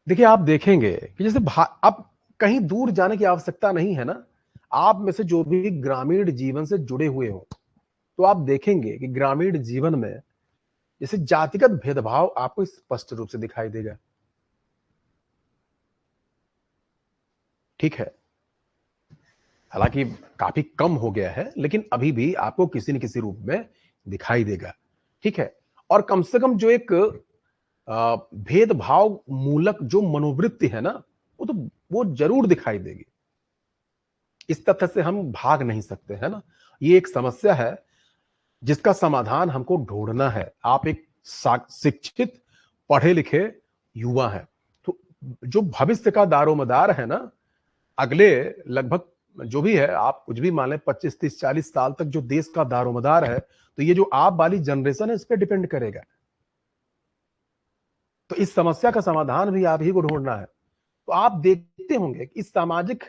देखिए, आप देखेंगे कि जैसे अब कहीं दूर जाने की आवश्यकता नहीं है ना। आप में से जो भी ग्रामीण जीवन से जुड़े हुए हो, तो आप देखेंगे कि ग्रामीण जीवन में जैसे जातिगत भेदभाव आपको स्पष्ट रूप से दिखाई देगा। ठीक है, हालांकि काफी कम हो गया है, लेकिन अभी भी आपको किसी न किसी रूप में दिखाई देगा। ठीक है, और कम से कम जो एक भेदभाव मूलक जो मनोवृत्ति है ना, वो तो वो जरूर दिखाई देगी। इस तथ्य से हम भाग नहीं सकते, है ना। ये एक समस्या है जिसका समाधान हमको ढूंढना है। आप एक शिक्षित, पढ़े लिखे युवा हैं, तो जो भविष्य का दारोमदार है ना, अगले लगभग जो भी है, आप कुछ भी मान लें, 25 30 40 साल तक जो देश का दारोमदार है, तो ये जो आप वाली जनरेशन है, इस पर डिपेंड करेगा। तो इस समस्या का समाधान भी आप ही को ढूंढना है। तो आप देखते होंगे कि इस सामाजिक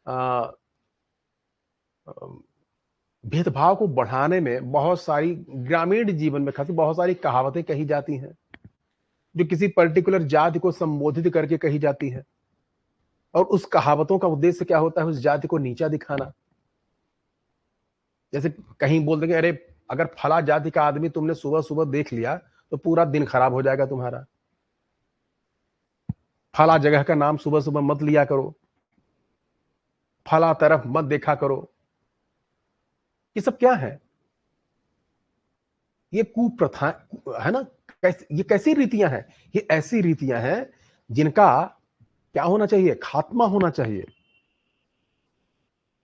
अ, भेदभाव को बढ़ाने में बहुत सारी ग्रामीण जीवन में खासी बहुत सारी कहावतें कही जाती हैं, जो किसी पर्टिकुलर जाति को संबोधित करके कही जाती हैं। और उस कहावतों का उद्देश्य क्या होता है? उस जाति को नीचा दिखाना। जैसे कहीं बोल देंगे, अरे अगर फला जाति का आदमी तुमने सुबह सुबह देख लिया तो पूरा दिन खराब हो जाएगा तुम्हारा। फला जगह का नाम सुबह सुबह मत लिया करो, फला तरफ मत देखा करो। ये सब क्या है? ये कुप्रथा है ना। ये कैसी रीतियां हैं? ये ऐसी रीतियां हैं जिनका क्या होना चाहिए? खात्मा होना चाहिए।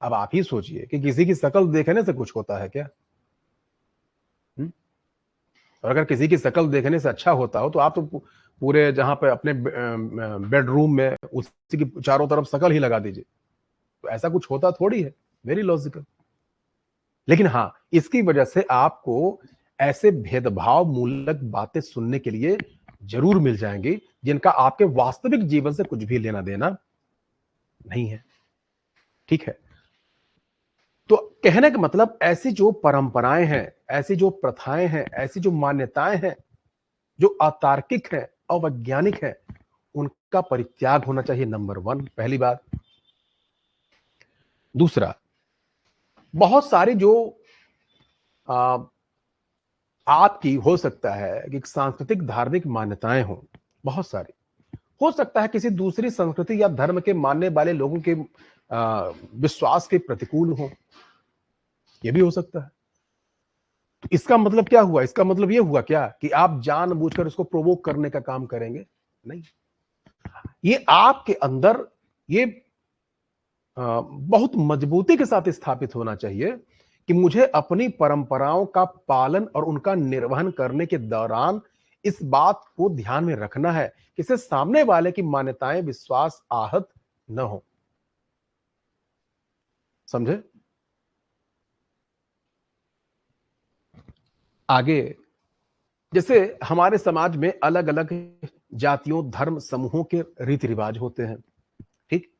अब आप ही सोचिए कि किसी की शकल देखने से कुछ होता है क्या? हुँ? और अगर किसी की शकल देखने से अच्छा होता हो तो आप तो पूरे जहां पे अपने बेडरूम में उसी की चारों तरफ शकल ही लगा दीजिए। तो ऐसा कुछ होता थोड़ी है। Very logical. लेकिन हाँ, इसकी वजह से आपको ऐसे भेदभाव मूलक बातें सुनने के लिए जरूर मिल जाएंगी जिनका आपके वास्तविक जीवन से कुछ भी लेना देना नहीं है। ठीक है, तो कहने का मतलब ऐसी जो परंपराएं हैं, ऐसी जो प्रथाएं हैं, ऐसी जो मान्यताएं हैं जो अतार्किक है, अवैज्ञानिक है, उनका परित्याग होना चाहिए, नंबर वन, पहली बात। दूसरा, बहुत सारी जो आ, आपकी हो सकता है कि सांस्कृतिक धार्मिक मान्यताएं हो, बहुत सारी हो सकता है किसी दूसरी संस्कृति या धर्म के मानने वाले लोगों के विश्वास के प्रतिकूल हो, यह भी हो सकता है। तो इसका मतलब क्या हुआ? इसका मतलब यह हुआ क्या कि आप जानबूझकर उसको प्रोवोक करने का काम करेंगे? नहीं, ये आपके अंदर ये बहुत मजबूती के साथ स्थापित होना चाहिए कि मुझे अपनी परंपराओं का पालन और उनका निर्वहन करने के दौरान इस बात को ध्यान में रखना है कि इससे सामने वाले की मान्यताएं, विश्वास आहत न हो। समझे? आगे, जैसे हमारे समाज में अलग अलग जातियों, धर्म समूहों के रीति रिवाज होते हैं, ठीक?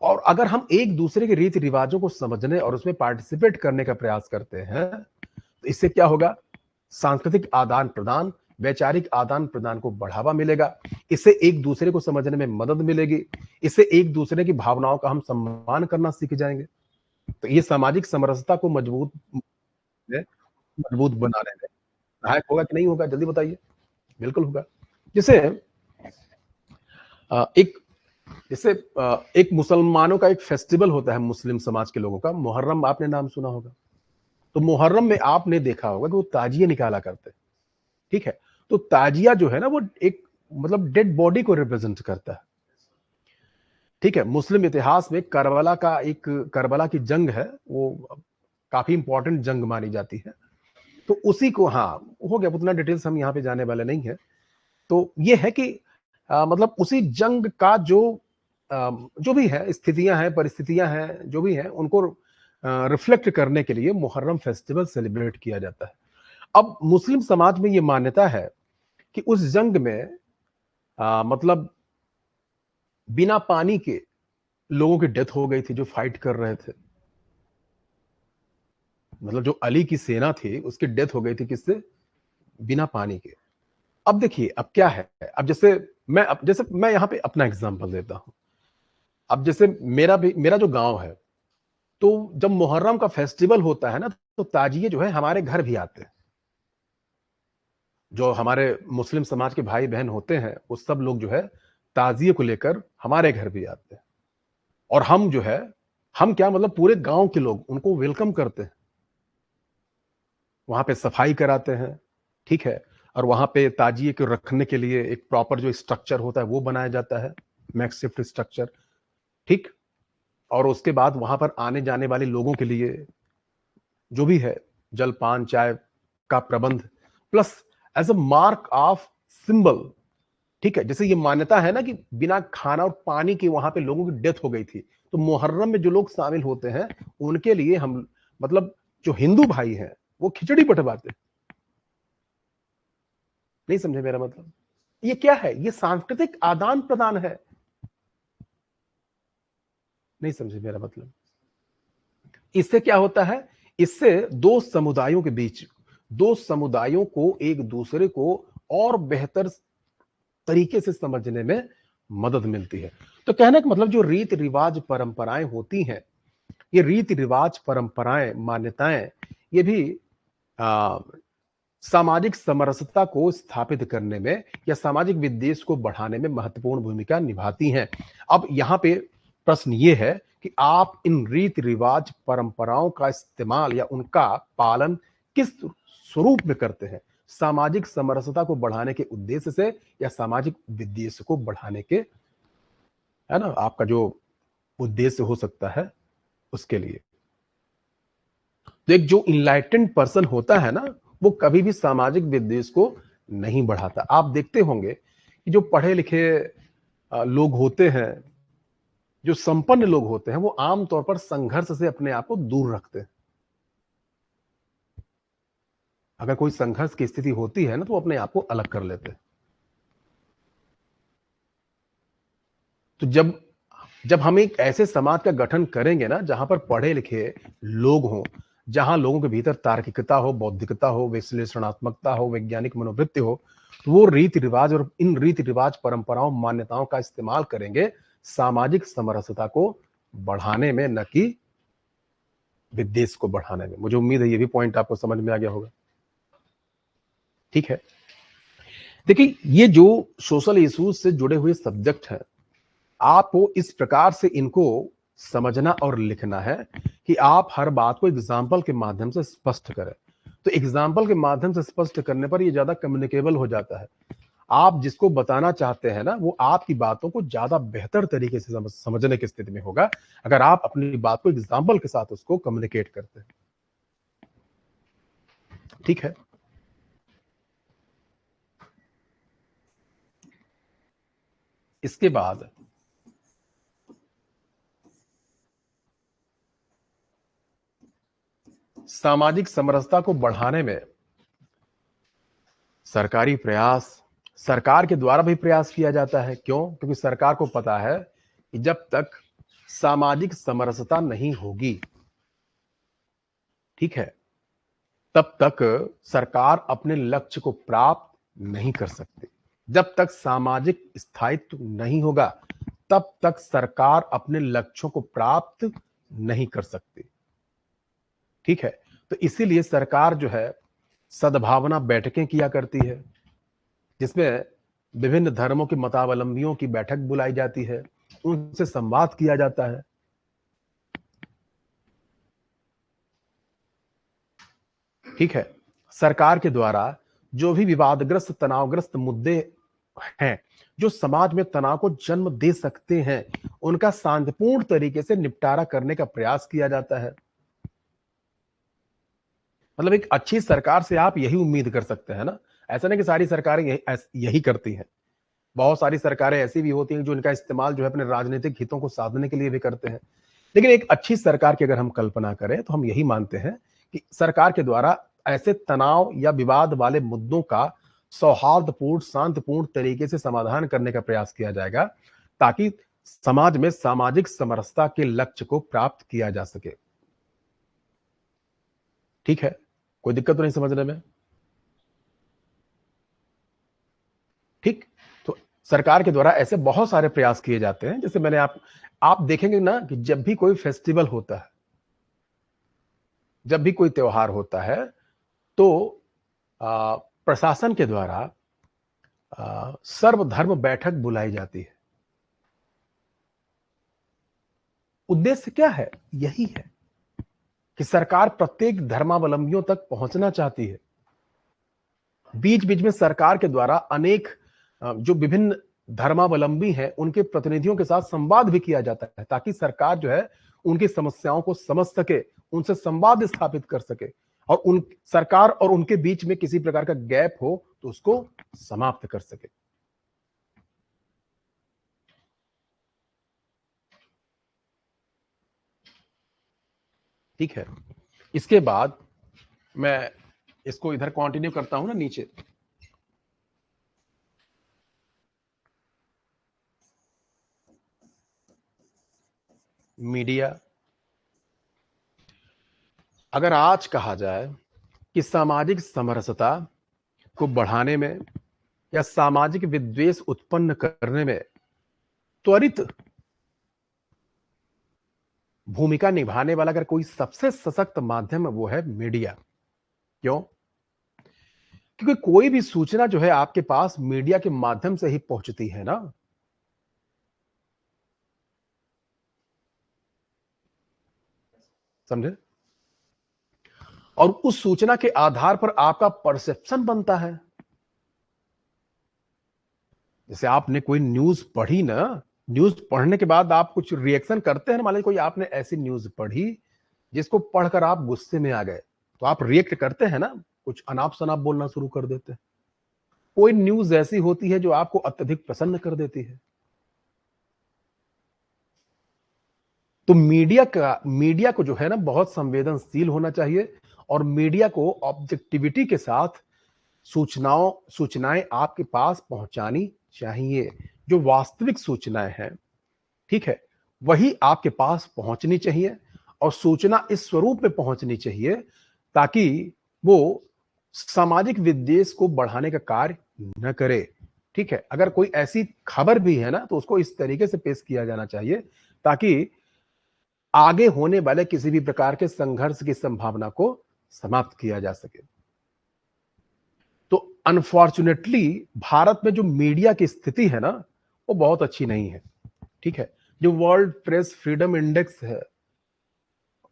और अगर हम एक दूसरे के रीति रिवाजों को समझने और उसमें पार्टिसिपेट करने का प्रयास करते हैं, तो इससे क्या होगा? सांस्कृतिक आदान प्रदान, वैचारिक आदान प्रदान को बढ़ावा मिलेगा। इससे एक दूसरे को समझने में मदद मिलेगी। इससे एक दूसरे की भावनाओं का हम सम्मान करना सीख जाएंगे। तो ये सामाजिक समरसता को मजबूत बनाने में सहायक होगा कि नहीं होगा? जल्दी बताइए। बिल्कुल होगा। जैसे एक जैसे एक मुसलमानों का एक फेस्टिवल होता है, मुस्लिम समाज के लोगों का, मुहर्रम, आपने नाम सुना होगा। तो मुहर्रम में आपने देखा होगा कि वो ताजिए निकाला करते हैं, ठीक है? तो ताजिया जो है ना, वो एक मतलब डेड बॉडी को रिप्रेजेंट करता है, ठीक है? मुस्लिम इतिहास में करबला की जंग है, वो काफी इंपॉर्टेंट जंग मानी जाती है। तो उसी को, हाँ, हो गया, उतना डिटेल्स हम यहाँ पे जाने वाले नहीं है। तो ये है कि मतलब उसी जंग का जो भी है, स्थितियां हैं, परिस्थितियां हैं, जो भी हैं, उनको रिफ्लेक्ट करने के लिए मुहर्रम फेस्टिवल सेलिब्रेट किया जाता है। अब मुस्लिम समाज में ये मान्यता है कि उस जंग में मतलब बिना पानी के लोगों की डेथ हो गई थी जो फाइट कर रहे थे। मतलब जो अली की सेना थी उसकी डेथ हो गई थी, किससे? बिना पानी के। अब देखिए, अब क्या है, अब जैसे मैं यहाँ पे अपना एग्जांपल देता हूँ। अब जैसे मेरा जो गांव है, तो जब मुहर्रम का फेस्टिवल होता है ना, तो ताजिए जो है हमारे घर भी आते हैं। जो हमारे मुस्लिम समाज के भाई बहन होते हैं, वो सब लोग जो है ताजिए को लेकर हमारे घर भी आते हैं। और हम जो है, हम क्या मतलब पूरे गांव के लोग उनको वेलकम करते हैं, वहां पे सफाई कराते हैं, ठीक है? और वहां पे ताजिए को रखने के लिए एक प्रॉपर जो स्ट्रक्चर होता है वो बनाया जाता है, मैकशिफ्ट स्ट्रक्चर, ठीक? और उसके बाद वहां पर आने जाने वाले लोगों के लिए जो भी है, जलपान, चाय का प्रबंध, plus as a mark of symbol, ठीक है? जैसे ये मान्यता है ना कि बिना खाना और पानी के वहां पे लोगों की डेथ हो गई थी, तो मुहर्रम में जो लोग शामिल होते हैं उनके लिए हम, मतलब जो हिंदू भाई हैं, वो खिचड़ी बंटवाते हैं। नहीं समझे मेरा मतलब? ये क्या है? ये सांस्कृतिक आदान प्रदान है। नहीं समझे मेरा मतलब? इससे क्या होता है? इससे दो समुदायों को एक दूसरे को और बेहतर तरीके से समझने में मदद मिलती है। तो कहने का मतलब, जो रीति रिवाज परंपराएं होती हैं, ये रीति रिवाज परंपराएं, मान्यताएं, ये भी आ, सामाजिक समरसता को स्थापित करने में या सामाजिक विद्वेष को बढ़ाने में महत्वपूर्ण भूमिका निभाती हैं। अब यहाँ पे प्रश्न ये है कि आप इन रीति रिवाज परंपराओं का इस्तेमाल या उनका पालन किस स्वरूप में करते हैं? सामाजिक समरसता को बढ़ाने के उद्देश्य से या सामाजिक विद्वेष को बढ़ाने के, है ना, आपका जो उद्देश्य हो सकता है उसके लिए। तो एक जो इनलाइटेंड पर्सन होता है ना, वो कभी भी सामाजिक विद्वेष को नहीं बढ़ाता। आप देखते होंगे कि जो पढ़े लिखे लोग होते हैं, जो संपन्न लोग होते हैं, वो आमतौर पर संघर्ष से अपने आप को दूर रखते हैं। अगर कोई संघर्ष की स्थिति होती है ना, तो वो अपने आप को अलग कर लेते हैं। तो जब जब हम एक ऐसे समाज का गठन करेंगे ना, जहां पर पढ़े लिखे लोग हों, जहां लोगों के भीतर तार्किकता हो, बौद्धिकता हो, विश्लेषणात्मकता हो, वैज्ञानिक मनोवृत्ति हो, तो वो रीति रिवाज और इन रीति रिवाज, परंपराओं, मान्यताओं का इस्तेमाल करेंगे सामाजिक समरसता को बढ़ाने में, न कि विद्वेष को बढ़ाने में। मुझे उम्मीद है ये भी पॉइंट आपको समझ में आ गया होगा। ठीक है, देखिए, ये जो सोशल इश्यूज से जुड़े हुए सब्जेक्ट हैं, आपको इस प्रकार से इनको समझना और लिखना है कि आप हर बात को एग्जाम्पल के माध्यम से स्पष्ट करें। तो एग्जाम्पल के माध्यम से स्पष्ट करने पर ये ज्यादा कम्युनिकेबल हो जाता है। आप जिसको बताना चाहते हैं ना, वो आपकी बातों को ज्यादा बेहतर तरीके से समझने की स्थिति में होगा अगर आप अपनी बात को एग्जाम्पल के साथ उसको कम्युनिकेट करते हैं। ठीक है, इसके बाद सामाजिक समरसता को बढ़ाने में सरकारी प्रयास, सरकार के द्वारा भी प्रयास किया जाता है। क्यों? क्योंकि सरकार को पता है कि जब तक सामाजिक समरसता नहीं होगी, ठीक है, तब तक सरकार अपने लक्ष्य को प्राप्त नहीं कर सकती। जब तक सामाजिक स्थायित्व नहीं होगा, तब तक सरकार अपने लक्ष्यों को प्राप्त नहीं कर सकती। ठीक है, तो इसीलिए सरकार जो है सद्भावना बैठकें किया करती है, जिसमें विभिन्न धर्मों के मतावलंबियों की बैठक बुलाई जाती है, उनसे संवाद किया जाता है। ठीक है, सरकार के द्वारा जो भी विवादग्रस्त, तनावग्रस्त मुद्दे हैं, जो समाज में तनाव को जन्म दे सकते हैं, उनका शांतिपूर्ण तरीके से निपटारा करने का प्रयास किया जाता है। मतलब एक अच्छी सरकार से आप यही उम्मीद कर सकते हैं ना। ऐसा नहीं कि सारी सरकारें यही करती हैं। बहुत सारी सरकारें ऐसी भी होती हैं जो इनका इस्तेमाल जो है अपने राजनीतिक हितों को साधने के लिए भी करते हैं। लेकिन एक अच्छी सरकार की अगर हम कल्पना करें, तो हम यही मानते हैं कि सरकार के द्वारा ऐसे तनाव या विवाद वाले मुद्दों का सौहार्दपूर्ण, शांतिपूर्ण तरीके से समाधान करने का प्रयास किया जाएगा, ताकि समाज में सामाजिक समरसता के लक्ष्य को प्राप्त किया जा सके। ठीक है, कोई दिक्कत तो नहीं समझने में? ठीक, तो सरकार के द्वारा ऐसे बहुत सारे प्रयास किए जाते हैं। जैसे मैंने आप देखेंगे ना कि जब भी कोई फेस्टिवल होता है, जब भी कोई त्योहार होता है, तो प्रशासन के द्वारा सर्वधर्म बैठक बुलाई जाती है। उद्देश्य क्या है? यही है कि सरकार प्रत्येक धर्मावलंबियों तक पहुंचना चाहती है। बीच बीच में सरकार के द्वारा अनेक जो विभिन्न धर्मावलंबी हैं, उनके प्रतिनिधियों के साथ संवाद भी किया जाता है, ताकि सरकार जो है उनकी समस्याओं को समझ सके, उनसे संवाद स्थापित कर सके, और उन सरकार और उनके बीच में किसी प्रकार का गैप हो तो उसको समाप्त कर सके। ठीक है, इसके बाद मैं इसको इधर कंटिन्यू करता हूं ना, नीचे। मीडिया, अगर आज कहा जाए कि सामाजिक समरसता को बढ़ाने में या सामाजिक विद्वेष उत्पन्न करने में त्वरित भूमिका निभाने वाला अगर कोई सबसे सशक्त माध्यम है, वो है मीडिया। क्यों? क्योंकि कोई भी सूचना जो है आपके पास मीडिया के माध्यम से ही पहुंचती है ना। समझे? और उस सूचना के आधार पर आपका परसेप्शन बनता है। जैसे आपने कोई न्यूज पढ़ी ना, न्यूज पढ़ने के बाद आप कुछ रिएक्शन करते हैं ना। मान लीजिए कोई आपने ऐसी न्यूज पढ़ी जिसको पढ़कर आप गुस्से में आ गए, तो आप रिएक्ट करते हैं ना, कुछ अनाप शनाप बोलना शुरू कर देते हैं। कोई न्यूज ऐसी होती है जो आपको अत्यधिक प्रसन्न कर देती है। तो मीडिया को जो है ना, बहुत संवेदनशील होना चाहिए, और मीडिया को ऑब्जेक्टिविटी के साथ सूचनाएं आपके पास पहुंचानी चाहिए। जो वास्तविक सूचनाएं हैं, ठीक है, वही आपके पास पहुंचनी चाहिए और सूचना इस स्वरूप में पहुंचनी चाहिए ताकि वो सामाजिक विद्वेष को बढ़ाने का कार्य न करे। ठीक है, अगर कोई ऐसी खबर भी है ना तो उसको इस तरीके से पेश किया जाना चाहिए ताकि आगे होने वाले किसी भी प्रकार के संघर्ष की संभावना को समाप्त किया जा सके। तो अनफॉर्चुनेटली भारत में जो मीडिया की स्थिति है ना वो बहुत अच्छी नहीं है। ठीक है, जो वर्ल्ड प्रेस फ्रीडम इंडेक्स है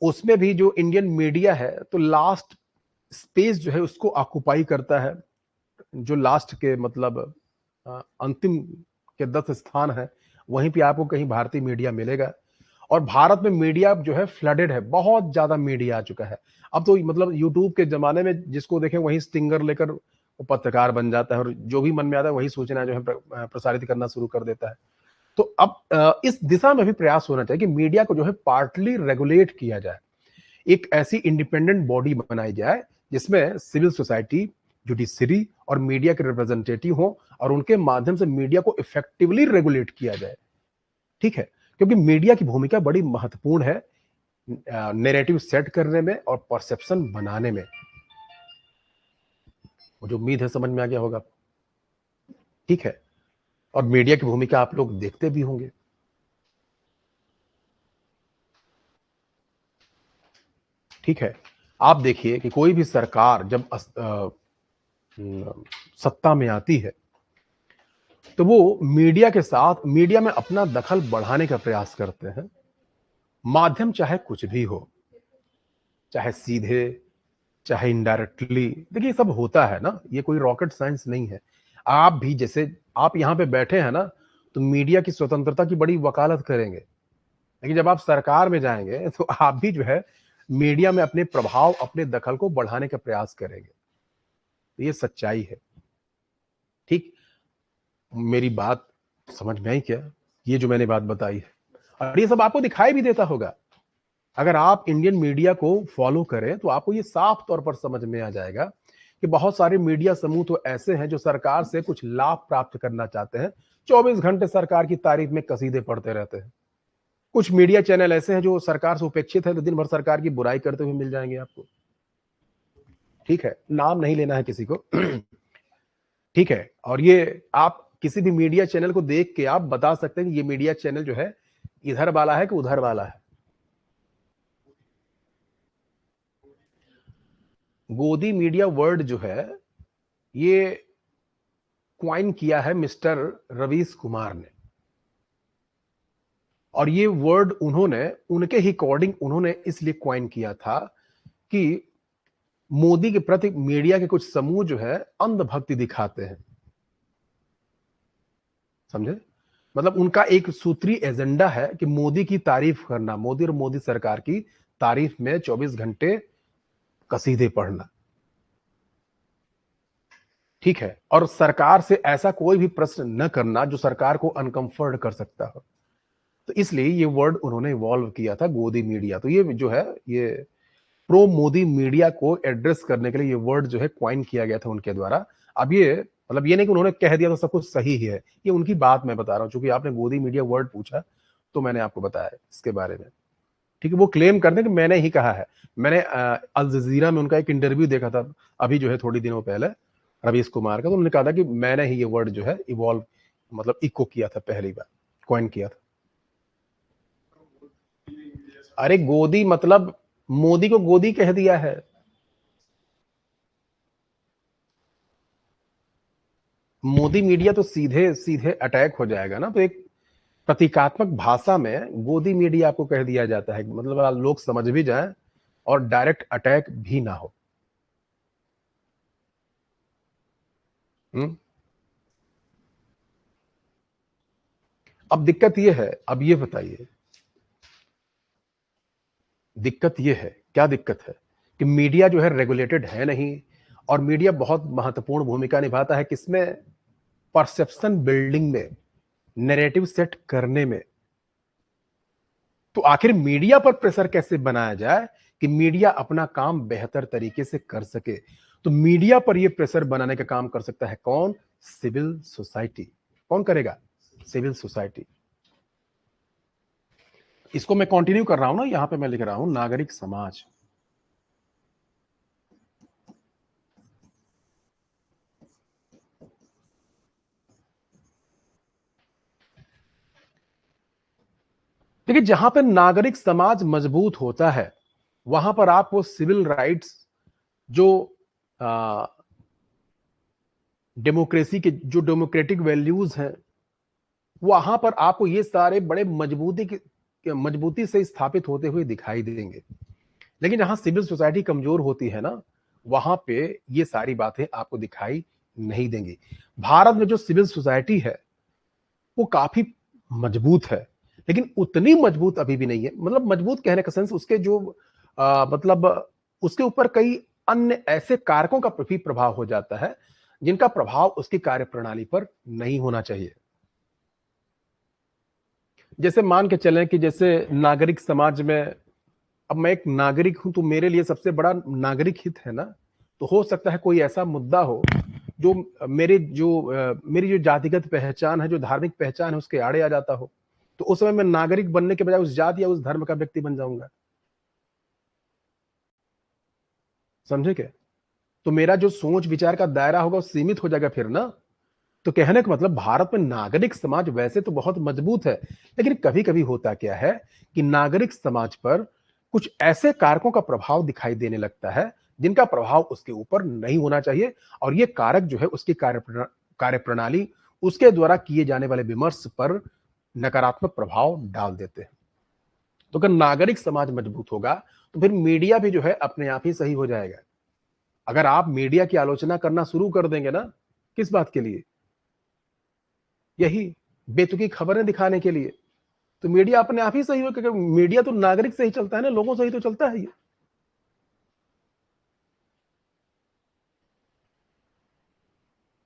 उसमें भी जो इंडियन मीडिया है तो लास्ट स्पेस जो है उसको ऑक्युपाई करता है। जो लास्ट के मतलब अंतिम के 10 स्थान है वहीं पे आपको कहीं भारतीय मीडिया मिलेगा। और भारत में मीडिया जो है फ्लडेड है, बहुत ज्यादा मीडिया आ चुका है। अब तो मतलब यूट्यूब के जमाने में जिसको देखें वही स्टिंगर लेकर वो पत्रकार बन जाता है और जो भी मन में आता है वही सूचना जो है प्रसारित करना शुरू कर देता है। तो अब इस दिशा में भी प्रयास होना चाहिए कि मीडिया को जो है पार्टली रेगुलेट किया जाए। एक ऐसी इंडिपेंडेंट बॉडी बनाई जाए जिसमें सिविल सोसाइटी, जुडिशरी और मीडिया के रिप्रेजेंटेटिव हो और उनके माध्यम से मीडिया को इफेक्टिवली रेगुलेट किया जाए। ठीक है, क्योंकि मीडिया की भूमिका बड़ी महत्वपूर्ण है नैरेटिव सेट करने में और परसेप्शन बनाने में। मुझे उम्मीद है समझ में आ गया होगा। ठीक है, और मीडिया की भूमिका आप लोग देखते भी होंगे। ठीक है, आप देखिए कि कोई भी सरकार जब सत्ता में आती है तो वो मीडिया के साथ मीडिया में अपना दखल बढ़ाने का प्रयास करते हैं। माध्यम चाहे कुछ भी हो, चाहे सीधे चाहे इनडायरेक्टली, देखिए सब होता है ना, ये कोई रॉकेट साइंस नहीं है। आप भी जैसे आप यहां पे बैठे हैं ना तो मीडिया की स्वतंत्रता की बड़ी वकालत करेंगे, लेकिन जब आप सरकार में जाएंगे तो आप भी जो है मीडिया में अपने प्रभाव, अपने दखल को बढ़ाने का प्रयास करेंगे। तो ये सच्चाई है। ठीक, मेरी बात समझ में आई क्या? ये जो मैंने बात बताई है और ये सब आपको दिखाई भी देता होगा। अगर आप इंडियन मीडिया को फॉलो करें तो आपको ये साफ तौर पर समझ में आ जाएगा कि बहुत सारे मीडिया समूह तो ऐसे हैं जो सरकार से कुछ लाभ प्राप्त करना चाहते हैं, 24 घंटे सरकार की तारीफ में कसीदे पढ़ते रहते हैं। कुछ मीडिया चैनल ऐसे हैं जो सरकार से उपेक्षित है तो दिन भर सरकार की बुराई करते हुए मिल जाएंगे आपको। ठीक है, नाम नहीं लेना है किसी को। ठीक है, और ये आप किसी भी मीडिया चैनल को देख के आप बता सकते हैं कि ये मीडिया चैनल जो है इधर वाला है कि उधर वाला है। गोदी मीडिया वर्ड जो है ये क्वाइन किया है मिस्टर रवीश कुमार ने, और ये वर्ड उन्होंने उनके ही अकॉर्डिंग उन्होंने इसलिए क्वाइन किया था कि मोदी के प्रति मीडिया के कुछ समूह जो है अंधभक्ति दिखाते हैं। समझे? मतलब उनका एक सूत्री एजेंडा है कि मोदी की तारीफ करना, मोदी और मोदी सरकार की तारीफ में 24 घंटे कसीदे पढ़ना। ठीक है, और सरकार से ऐसा कोई भी प्रश्न न करना जो सरकार को अनकंफर्ट कर सकता हो। तो इसलिए ये वर्ड उन्होंने इवॉल्व किया था, गोदी मीडिया। तो ये जो है ये प्रो मोदी मीडिया को एड्रेस करने के लिए ये वर्ड जो है क्वाइन किया गया था उनके द्वारा। अब ये मतलब ये नहीं कि उन्होंने कह दिया तो सब कुछ सही ही है, ये उनकी बात मैं बता रहा हूं। चूंकि आपने गोदी मीडिया वर्ड पूछा तो मैंने आपको बताया इसके बारे में। ठीक है, वो क्लेम करते हैं कि मैंने ही कहा है। मैंने अल जजीरा में उनका एक इंटरव्यू देखा था अभी जो है थोड़ी दिनों पहले, रवीश कुमार का। तो उन्होंने कहा था कि मैंने ही ये वर्ड जो है इवॉल्व मतलब इको किया था, पहली बार क्वाइन किया था। अरे गोदी मतलब मोदी को गोदी कह दिया है। मोदी मीडिया तो सीधे सीधे अटैक हो जाएगा ना, तो एक प्रतीकात्मक भाषा में गोदी मीडिया आपको कह दिया जाता है, मतलब लोग समझ भी जाएं और डायरेक्ट अटैक भी ना हो। हम्म। अब दिक्कत ये है, अब ये बताइए, दिक्कत ये है, क्या दिक्कत है कि मीडिया जो है रेगुलेटेड है नहीं, और मीडिया बहुत महत्वपूर्ण भूमिका निभाता है किसमें? परसेप्शन बिल्डिंग में, नैरेटिव सेट करने में। तो आखिर मीडिया पर प्रेशर कैसे बनाया जाए कि मीडिया अपना काम बेहतर तरीके से कर सके? तो मीडिया पर यह प्रेशर बनाने का काम कर सकता है कौन? Civil society. कौन करेगा? Civil society. इसको मैं कंटिन्यू कर रहा हूं ना, यहां पे मैं लिख रहा हूं नागरिक समाज। देखिए, जहां पर नागरिक समाज मजबूत होता है, वहां पर आप वो सिविल राइट्स जो डेमोक्रेसी के जो डेमोक्रेटिक वैल्यूज हैं, वहां पर आपको ये सारे बड़े मजबूती से स्थापित होते हुए दिखाई देंगे। लेकिन जहां सिविल सोसाइटी कमजोर होती है ना, वहां पे ये सारी बातें आपको दिखाई नहीं देंगी। भारत में जो सिविल सोसाइटी है वो काफी मजबूत है, लेकिन उतनी मजबूत अभी भी नहीं है। मतलब मजबूत कहने का सेंस उसके जो मतलब उसके ऊपर कई अन्य ऐसे कारकों का भी प्रभाव हो जाता है जिनका प्रभाव उसकी कार्यप्रणाली पर नहीं होना चाहिए। जैसे मान के चलें कि जैसे नागरिक समाज में, अब मैं एक नागरिक हूं तो मेरे लिए सबसे बड़ा नागरिक हित है ना। तो हो सकता है कोई ऐसा मुद्दा हो जो मेरी जो जातिगत पहचान है, जो धार्मिक पहचान है, उसके आड़े आ जाता हो। तो उस समय मैं नागरिक बनने के बजाय उस जाति या उस धर्म का व्यक्ति बन जाऊंगा। समझे क्या? तो मेरा जो सोच विचार का दायरा होगा वो सीमित हो जाएगा फिर ना। तो कहने का मतलब भारत में नागरिक समाज वैसे तो बहुत मजबूत है, लेकिन कभी कभी होता क्या है कि नागरिक समाज पर कुछ ऐसे कारकों का प्रभाव दिखाई देने लगता है जिनका प्रभाव उसके ऊपर नहीं होना चाहिए। और ये कारक जो है उसकी कार्यप्रणाली, उसके द्वारा किए जाने वाले विमर्श पर नकारात्मक प्रभाव डाल देते हैं। तो अगर नागरिक समाज मजबूत होगा तो फिर मीडिया भी जो है अपने आप ही सही हो जाएगा। अगर आप मीडिया की आलोचना करना शुरू कर देंगे ना, किस बात के लिए? यही बेतुकी खबरें दिखाने के लिए, तो मीडिया अपने आप ही सही हो, क्योंकि मीडिया तो नागरिक से ही चलता है ना, लोगों से ही तो चलता है ये।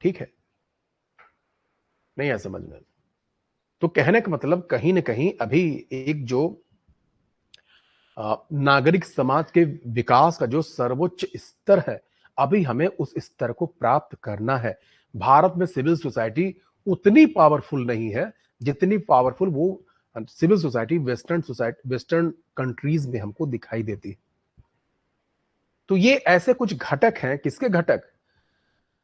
ठीक है, नहीं है समझ में? तो कहने का मतलब कहीं ना कहीं अभी एक जो नागरिक समाज के विकास का जो सर्वोच्च स्तर है, अभी हमें उस स्तर को प्राप्त करना है। भारत में सिविल सोसाइटी उतनी पावरफुल नहीं है जितनी पावरफुल वो सिविल सोसाइटी वेस्टर्न कंट्रीज में हमको दिखाई देती है। तो ये ऐसे कुछ घटक हैं, किसके घटक?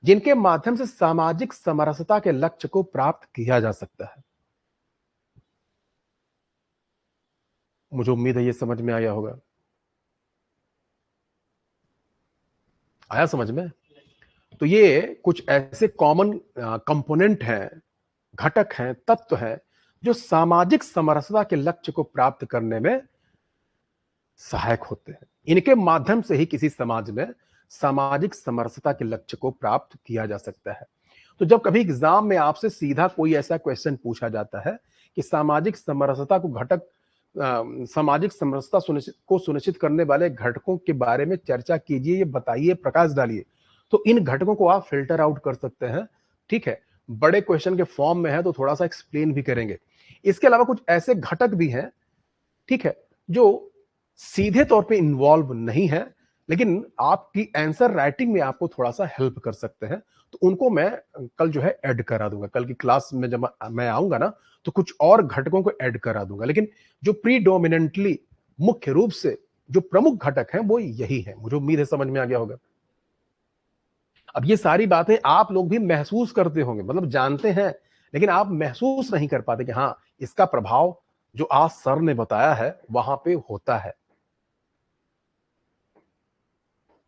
जिनके माध्यम से सामाजिक समरसता के लक्ष्य को प्राप्त किया जा सकता है। मुझे उम्मीद है ये समझ में आया होगा। आया समझ में? तो ये कुछ ऐसे कॉमन कंपोनेंट हैं, घटक हैं, तत्व हैं जो सामाजिक समरसता के लक्ष्य को प्राप्त करने में सहायक होते हैं। इनके माध्यम से ही किसी समाज में सामाजिक समरसता के लक्ष्य को प्राप्त किया जा सकता है। तो जब कभी एग्जाम में आपसे सीधा कोई ऐसा क्वेश्चन पूछा जाता है कि सामाजिक समरसता को सामाजिक समरसता सुनिश्चित करने वाले घटकों के बारे में चर्चा कीजिए, ये बताइए, प्रकाश डालिए, तो इन घटकों को आप फिल्टर आउट कर सकते हैं। ठीक है, बड़े क्वेश्चन के फॉर्म में है तो थोड़ा सा एक्सप्लेन भी करेंगे। इसके अलावा कुछ ऐसे घटक भी हैं, ठीक है, जो सीधे तौर पे इन्वॉल्व नहीं है, लेकिन आपकी आंसर राइटिंग में आपको थोड़ा सा हेल्प कर सकते हैं। तो उनको मैं कल जो है ऐड करा दूंगा, कल की क्लास में जब मैं आऊंगा ना, तो कुछ और घटकों को ऐड करा दूंगा। लेकिन जो प्रीडोमिनेंटली, मुख्य रूप से जो प्रमुख घटक हैं वो यही है। मुझे उम्मीद है समझ में आ गया होगा। अब ये सारी बातें आप लोग भी महसूस करते होंगे, मतलब जानते हैं, लेकिन आप महसूस नहीं कर पाते कि हाँ, इसका प्रभाव जो आज सर ने बताया है वहां पे होता है।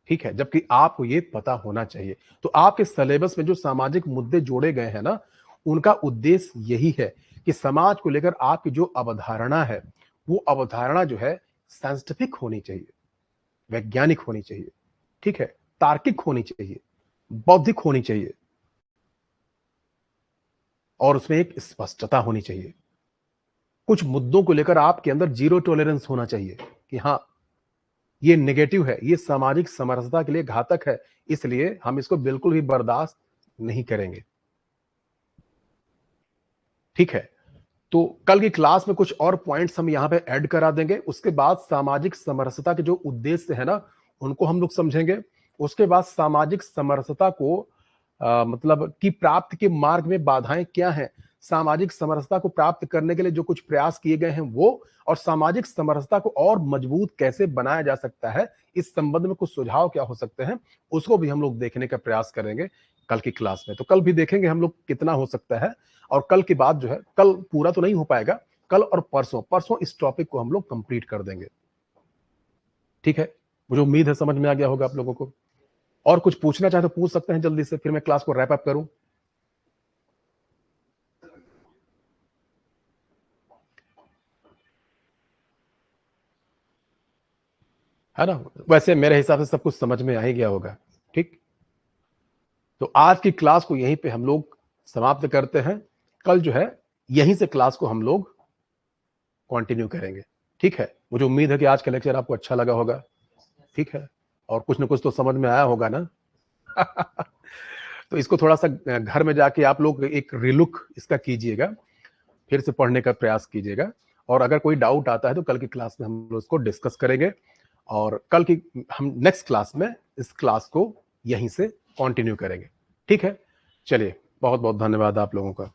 ठीक है, जबकि आपको ये पता होना चाहिए। तो आपके सिलेबस में जो सामाजिक मुद्दे जोड़े गए हैं ना, उनका उद्देश्य यही है कि समाज को लेकर आपकी जो अवधारणा है, वो अवधारणा जो है साइंटिफिक होनी चाहिए, वैज्ञानिक होनी चाहिए, ठीक है, तार्किक होनी चाहिए, बौद्धिक होनी चाहिए, और उसमें एक स्पष्टता होनी चाहिए। कुछ मुद्दों को लेकर आपके अंदर जीरो टॉलरेंस होना चाहिए कि हाँ, ये नेगेटिव है, ये सामाजिक समरसता के लिए घातक है, इसलिए हम इसको बिल्कुल भी बर्दाश्त नहीं करेंगे। ठीक है, तो कल की क्लास में कुछ और पॉइंट्स हम यहाँ पे ऐड करा देंगे। उसके बाद सामाजिक समरसता के जो उद्देश्य है ना, उनको हम लोग समझेंगे। उसके बाद सामाजिक समरसता को मतलब की प्राप्ति के मार्ग में बाधाएं क्या हैं, सामाजिक समरसता को प्राप्त करने के लिए जो कुछ प्रयास किए गए हैं वो, और सामाजिक समरसता को और मजबूत कैसे बनाया जा सकता है, इस संबंध में कुछ सुझाव क्या हो सकते हैं, उसको भी हम लोग देखने का प्रयास करेंगे कल की क्लास में। तो कल भी देखेंगे हम लोग कितना हो सकता है, और कल की बात जो है, कल पूरा तो नहीं हो पाएगा, कल और परसों परसों इस टॉपिक को हम लोग कंप्लीट कर देंगे। ठीक है, मुझे उम्मीद है समझ में आ गया होगा आप लोगों को। और कुछ पूछना चाहे तो पूछ सकते हैं जल्दी से, फिर मैं क्लास को रैप अप करूं। है ना, वैसे मेरे हिसाब से सब कुछ समझ में आ ही गया होगा। ठीक, तो आज की क्लास को यहीं पे हम लोग समाप्त करते हैं। कल जो है यहीं से क्लास को हम लोग कंटिन्यू करेंगे। ठीक है, मुझे उम्मीद है कि आज का लेक्चर आपको अच्छा लगा होगा। ठीक है, और कुछ ना कुछ तो समझ में आया होगा ना। तो इसको थोड़ा सा घर में जाके आप लोग एक रिलुक इसका कीजिएगा, फिर से पढ़ने का प्रयास कीजिएगा, और अगर कोई डाउट आता है तो कल की क्लास में हम लोग उसको डिस्कस करेंगे, और कल की हम नेक्स्ट क्लास में इस क्लास को यहीं से कंटिन्यू करेंगे। ठीक है, चलिए, बहुत बहुत धन्यवाद आप लोगों का।